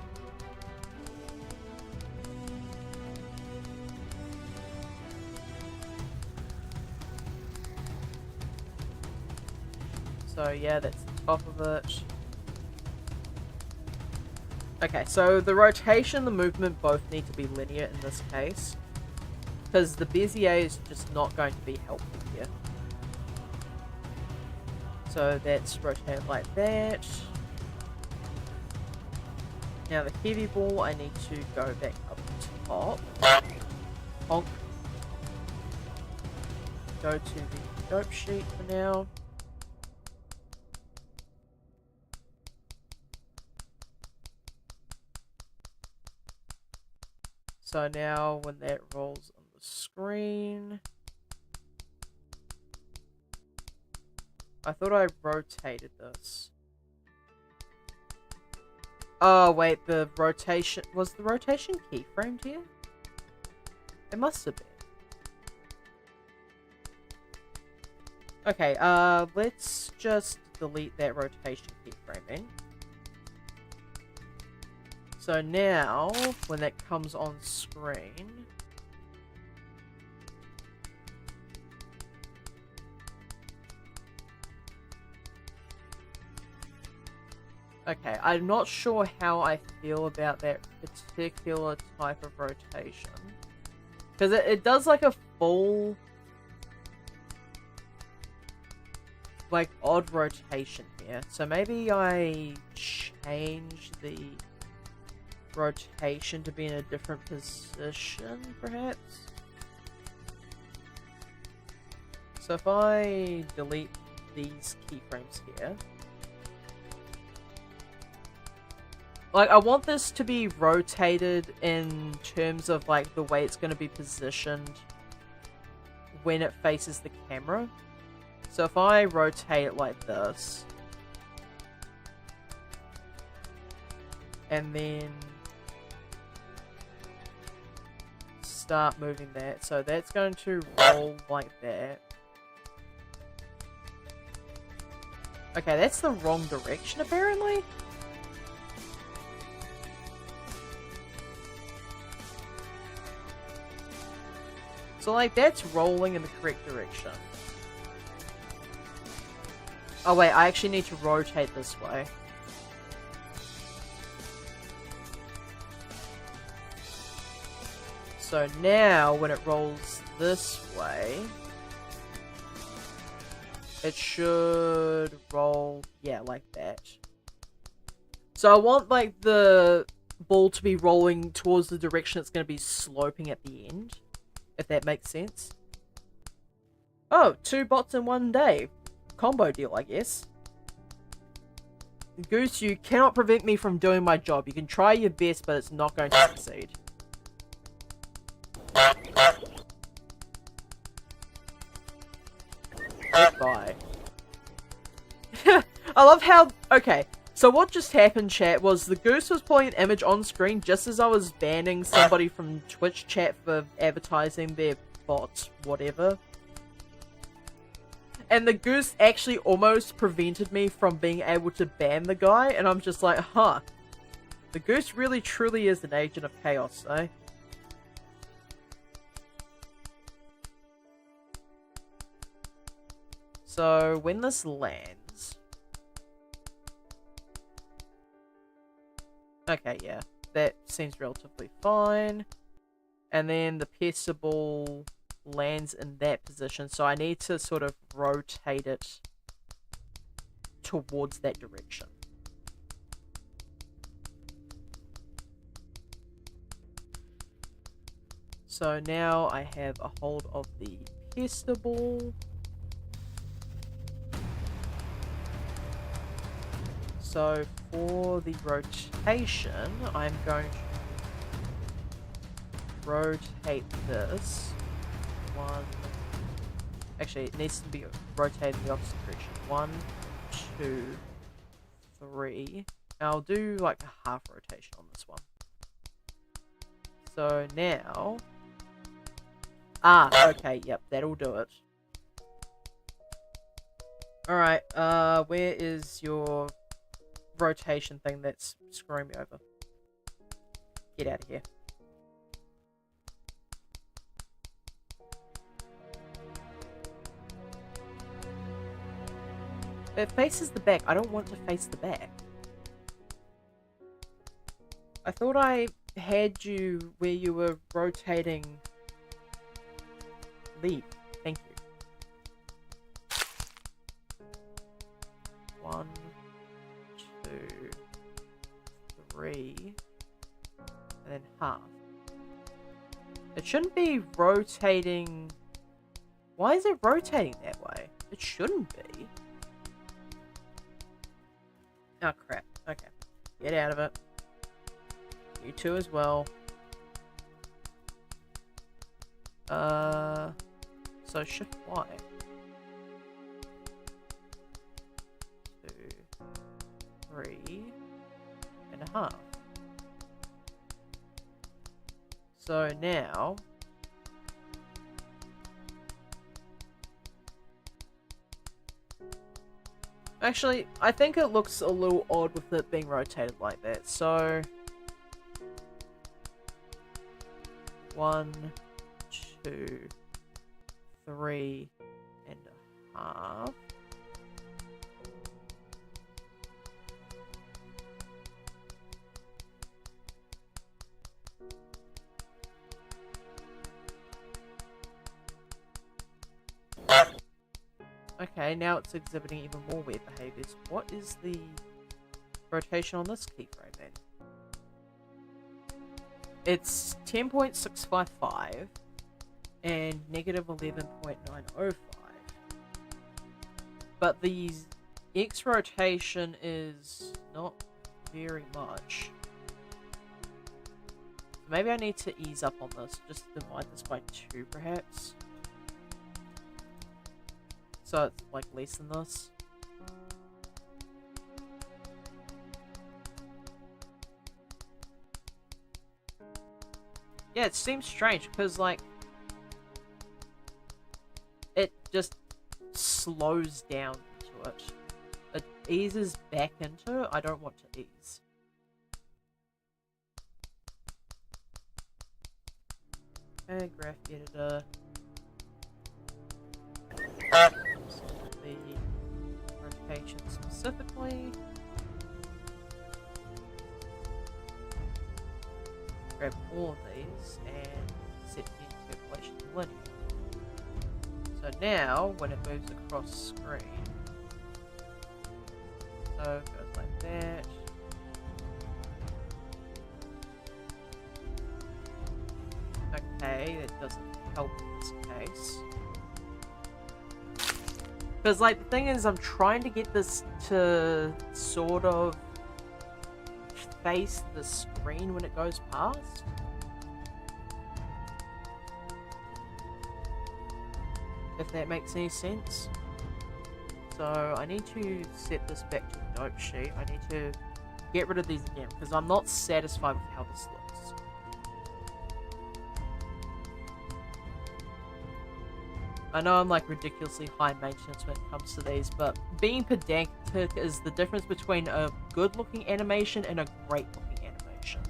So yeah, that's the top of it. Okay, so the rotation and the movement both need to be linear in this case. Because the Bezier is just not going to be helpful here. So that's rotated like that. Now the heavy ball, I need to go back up top. Honk. Go to the dope sheet for now. So now when that rolls on the screen... I thought I rotated this. Oh wait, the rotation... Was the rotation keyframed here? It must have been. Okay, let's just delete that rotation keyframing. So now, when that comes on screen... Okay, I'm not sure how I feel about that particular type of rotation. Because it does like a full... like odd rotation here. So maybe I change the rotation to be in a different position, perhaps? So if I delete these keyframes here... Like, I want this to be rotated in terms of, like, the way it's going to be positioned when it faces the camera. So if I rotate it like this, and then start moving that, so that's going to roll like that. Okay, that's the wrong direction, apparently. So, like, that's rolling in the correct direction. Oh, wait, I actually need to rotate this way. So now, when it rolls this way, it should roll, yeah, like that. So I want, like, the ball to be rolling towards the direction it's going to be sloping at the end. If that makes sense. Oh, 2 bots in one day. Combo deal, I guess. Goose, you cannot prevent me from doing my job. You can try your best, but it's not going to succeed. Goodbye. I love how... Okay, so what just happened, chat, was the Goose was pulling an image on screen just as I was banning somebody from Twitch chat for advertising their bot, whatever. And the Goose actually almost prevented me from being able to ban the guy, and I'm just like, huh. The Goose really truly is an agent of chaos, eh? So, when this lands... Okay, yeah. That seems relatively fine. And then the piercer ball lands in that position, so I need to sort of rotate it towards that direction. So now I have a hold of the piercer ball. So for the rotation, I'm going to rotate this. Actually, it needs to be rotated in the opposite direction. 1, 2, 3. I'll do like a half rotation on this one. So now... Ah, okay, yep, that'll do it. Alright, where is your rotation thing that's screwing me over? Get out of here. It faces the back. I don't want to face the back. I thought I had you where you were rotating. Leave. Thank you. 1, 2, 3, and then half. It shouldn't be rotating. Why is it rotating that way? It shouldn't be. Oh crap. Okay. Get out of it. You two as well. So shift Y. 2, 3 and a half. So now actually, I think it looks a little odd with it being rotated like that, so 1, 2, 3 and a half. Okay, now it's exhibiting even more weird behaviors. What is the rotation on this keyframe then? It's 10.655 and negative 11.905. But the X rotation is not very much. Maybe I need to ease up on this. Just divide this by 2 perhaps. So it's like less than this. Yeah, it seems strange because like it just slows down into it. It eases back into it. I don't want to ease. Okay, graph editor. The rotation specifically. Grab all of these and set the interpolation to linear. So now, when it moves across screen, so it goes like that. Okay, that doesn't help in this case. Because, like, the thing is, I'm trying to get this to sort of face the screen when it goes past. If that makes any sense. So, I need to set this back to the dope sheet. I need to get rid of these again, because I'm not satisfied with how this looks. I know I'm like ridiculously high maintenance when it comes to these, but being pedantic is the difference between a good looking animation and a great looking animation.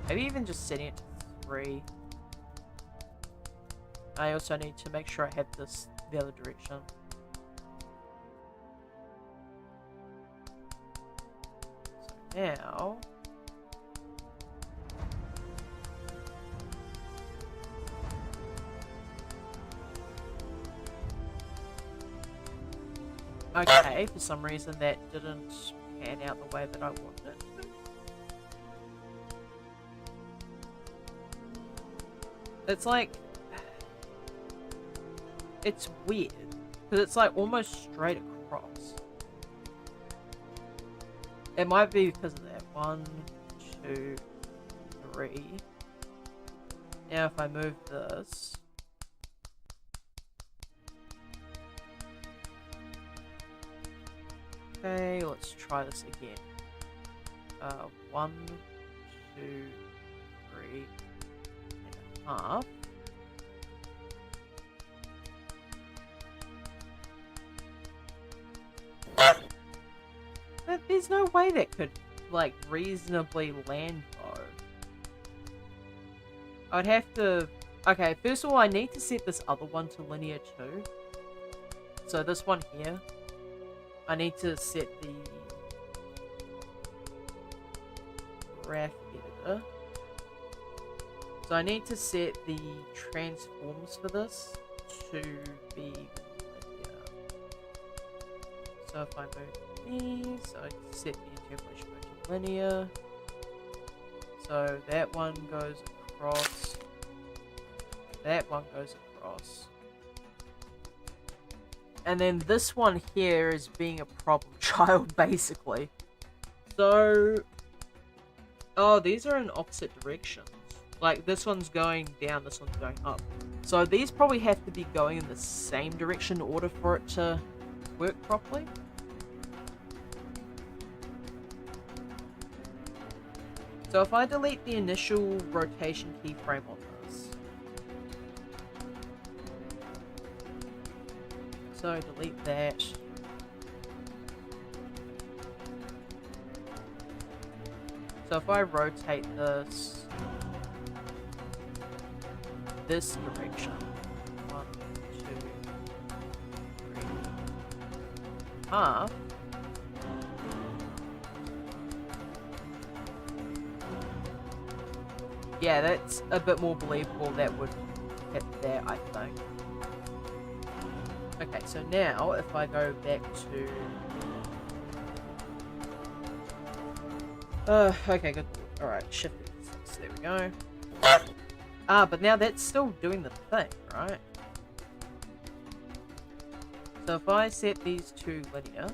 Maybe even just setting it to 3. I also need to make sure I have this the other direction. So now okay, for some reason that didn't pan out the way that I wanted it to. It's like, it's weird, because it's like almost straight across. It might be because of that. 1, 2, 3. Now if I move this, okay, let's try this again. 1, 2, 3 and a half. There's no way that could, like, reasonably land, though. I'd have to... Okay, first of all, I need to set this other one to linear too. So this one here, I need to set the graph editor. So I need to set the transforms for this to be linear. So if I move these, I set the interpolation mode to linear. So that one goes across. That one goes across. And then this one here is being a problem child, basically. So... Oh, these are in opposite directions. Like, this one's going down, this one's going up. So these probably have to be going in the same direction in order for it to work properly. So if I delete the initial rotation keyframe on this. So delete that. So if I rotate this direction, 1, 2, 3, half. Yeah, that's a bit more believable. That would hit there, I think. Okay, so now if I go back to... okay, good. Alright, shift it. So there we go. But now that's still doing the thing, right? So if I set these two linear,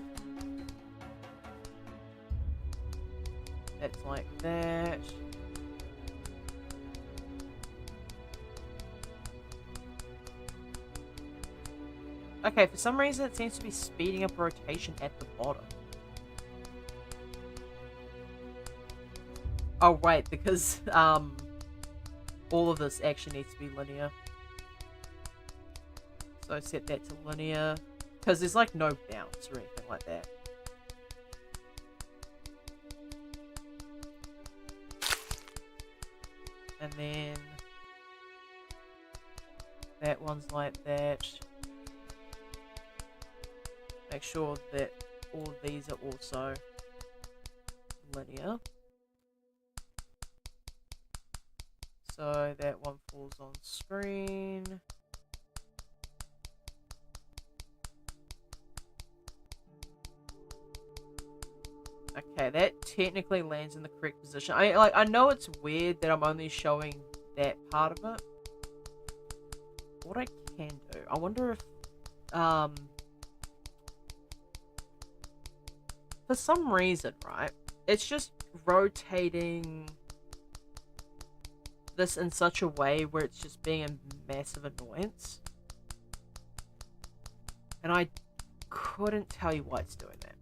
that's like that. Okay, for some reason it seems to be speeding up rotation at the bottom. Oh, wait, because, all of this actually needs to be linear. So I set that to linear. Because there's, like, no bounce or anything like that. And then... that one's like that. Make sure that all of these are also linear. So that one falls on screen. Okay, that technically lands in the correct position. I know it's weird that I'm only showing that part of it. What I can do, I wonder if for some reason, right, it's just rotating this in such a way where it's just being a massive annoyance. And I couldn't tell you why it's doing that.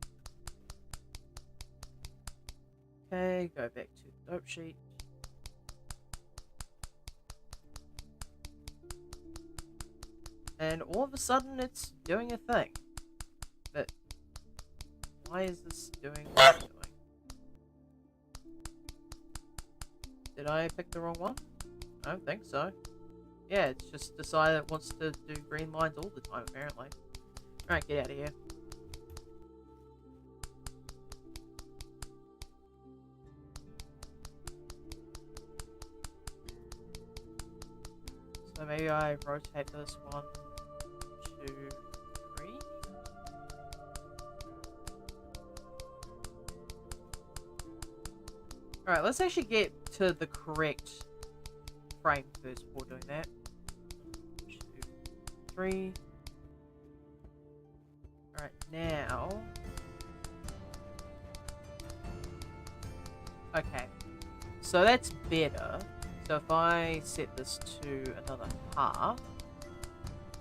Okay, go back to the dope sheet. And all of a sudden it's doing a thing. But why is this doing what it's doing? Did I pick the wrong one? I don't think so. Yeah, it's just decided it wants to do green lines all the time, apparently. Alright, get out of here. So maybe I rotate this 1, 2, 3. Alright, let's actually get to the correct frame first before doing that. 2, 3. Alright, now... Okay. So that's better. So if I set this to another half,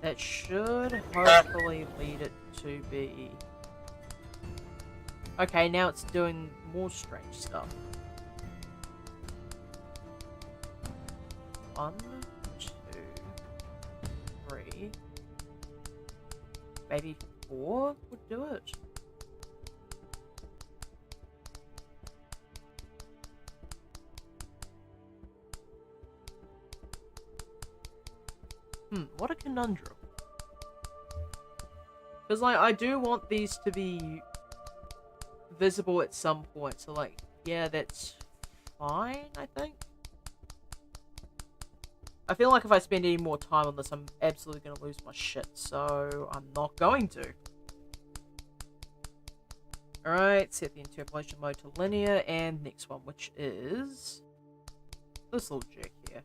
that should hopefully lead it to be... Okay, now it's doing more strange stuff. 1, 2, 3. Maybe 4 would do it. What a conundrum. Because, like, I do want these to be visible at some point, so, like, yeah, that's fine, I think. I feel like if I spend any more time on this, I'm absolutely going to lose my shit, so I'm not going to. Alright, set the interpolation mode to linear, and next one, which is this little jerk here.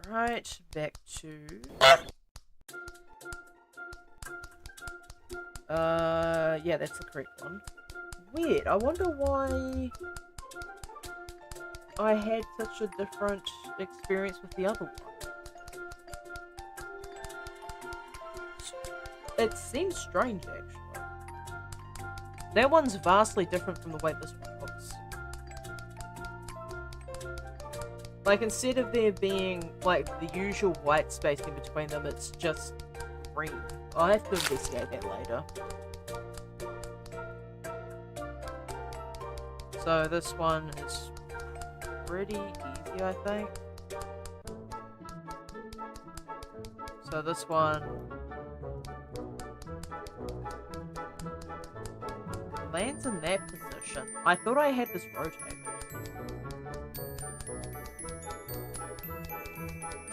Alright, back to... yeah, that's the correct one. Weird, I wonder why I had such a different experience with the other one. It seems strange, actually. That one's vastly different from the way this one looks. Like, instead of there being, like, the usual white space in between them, it's just green. I'll have to investigate that later. So this one is pretty easy, I think. So this one lands in that position. I thought I had this rotated.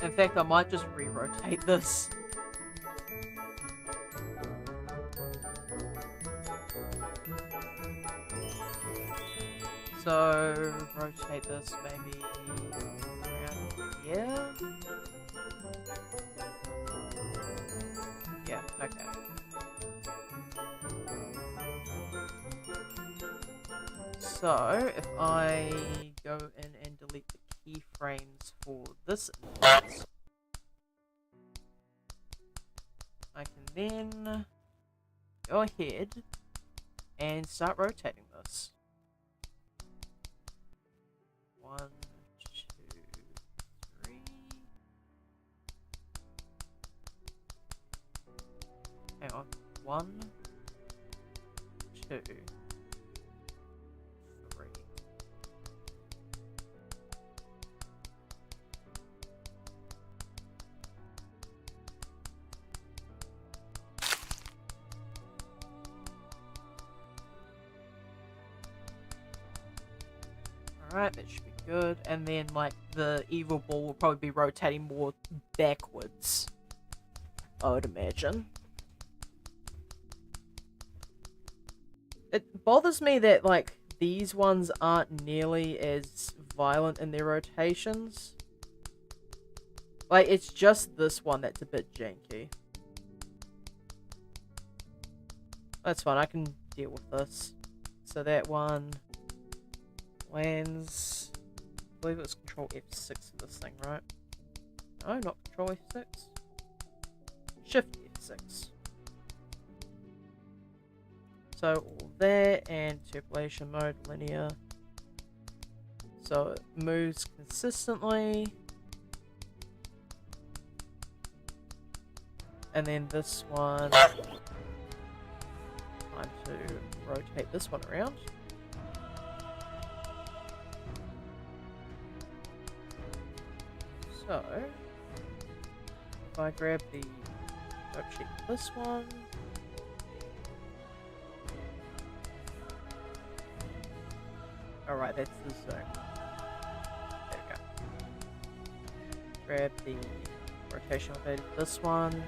In fact, I might just re-rotate this. So, rotate this maybe around here? Yeah, okay. So, if I go in and delete the keyframes for this instance, I can then go ahead and start rotating this. 1, 2, 3. Hang on. 1, 2, 3. Alright, that should be good. And then, like, the evil ball will probably be rotating more backwards, I would imagine. It bothers me that, like, these ones aren't nearly as violent in their rotations. Like, it's just this one that's a bit janky. That's fine, I can deal with this. So that one lands... I believe it's Control F6 for this thing, right? No, not Control F6. Shift F6. So all that, and interpolation mode, linear. So it moves consistently. And then this one, time to rotate this one around. So, if I grab the worksheet for this one, alright, that's the zone. There we go. Grab the rotational data for this one.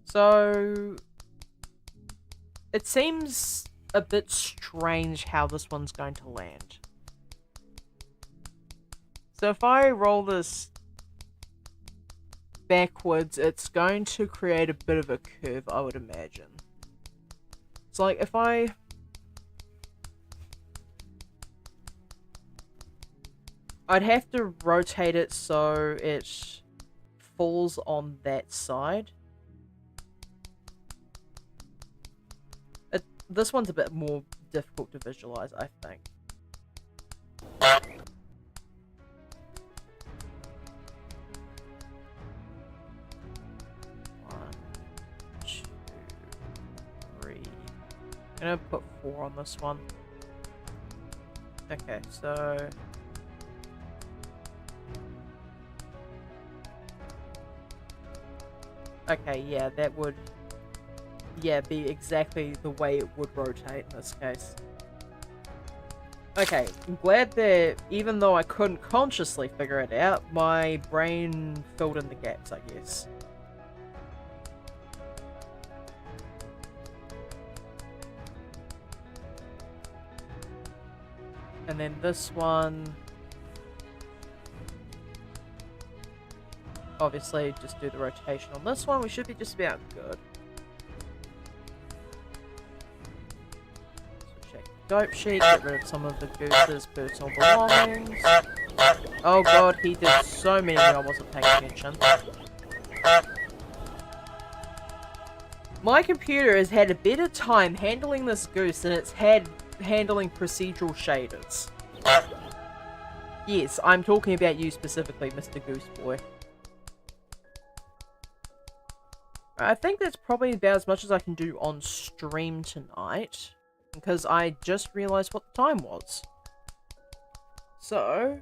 So, it seems a bit strange how this one's going to land. So if I roll this backwards, it's going to create a bit of a curve, I would imagine. It's like if I'd have to rotate it so it falls on that side. This one's a bit more difficult to visualize, I think. 1, gonna put 4 on this one. Okay, so... Okay, yeah, that would... Yeah, be exactly the way it would rotate in this case. Okay, I'm glad that even though I couldn't consciously figure it out, my brain filled in the gaps, I guess. And then this one... Obviously, just do the rotation on this one. We should be just about good. So check the dope sheet, get rid of some of the goose's personal belongings. Oh god, he did so many when I wasn't paying attention. My computer has had a better time handling this goose than it's had handling procedural shaders. Yes, I'm talking about you specifically, Mr. Goose Boy. I think that's probably about as much as I can do on stream tonight, because I just realized what the time was. So,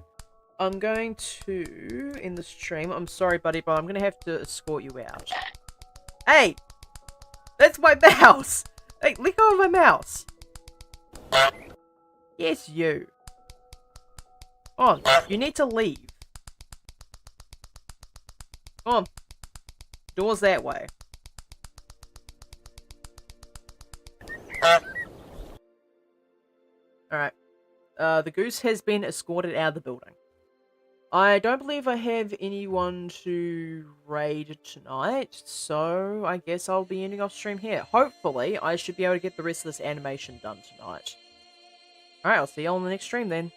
I'm going to end the stream. I'm sorry, buddy, but I'm going to have to escort you out. Hey! That's my mouse! Hey, let go of my mouse! Yes, you. On, you need to leave. On. Doors that way. Alright. The goose has been escorted out of the building. I don't believe I have anyone to raid tonight, so I guess I'll be ending off stream here. Hopefully, I should be able to get the rest of this animation done tonight. Alright, I'll see you all in the next stream then.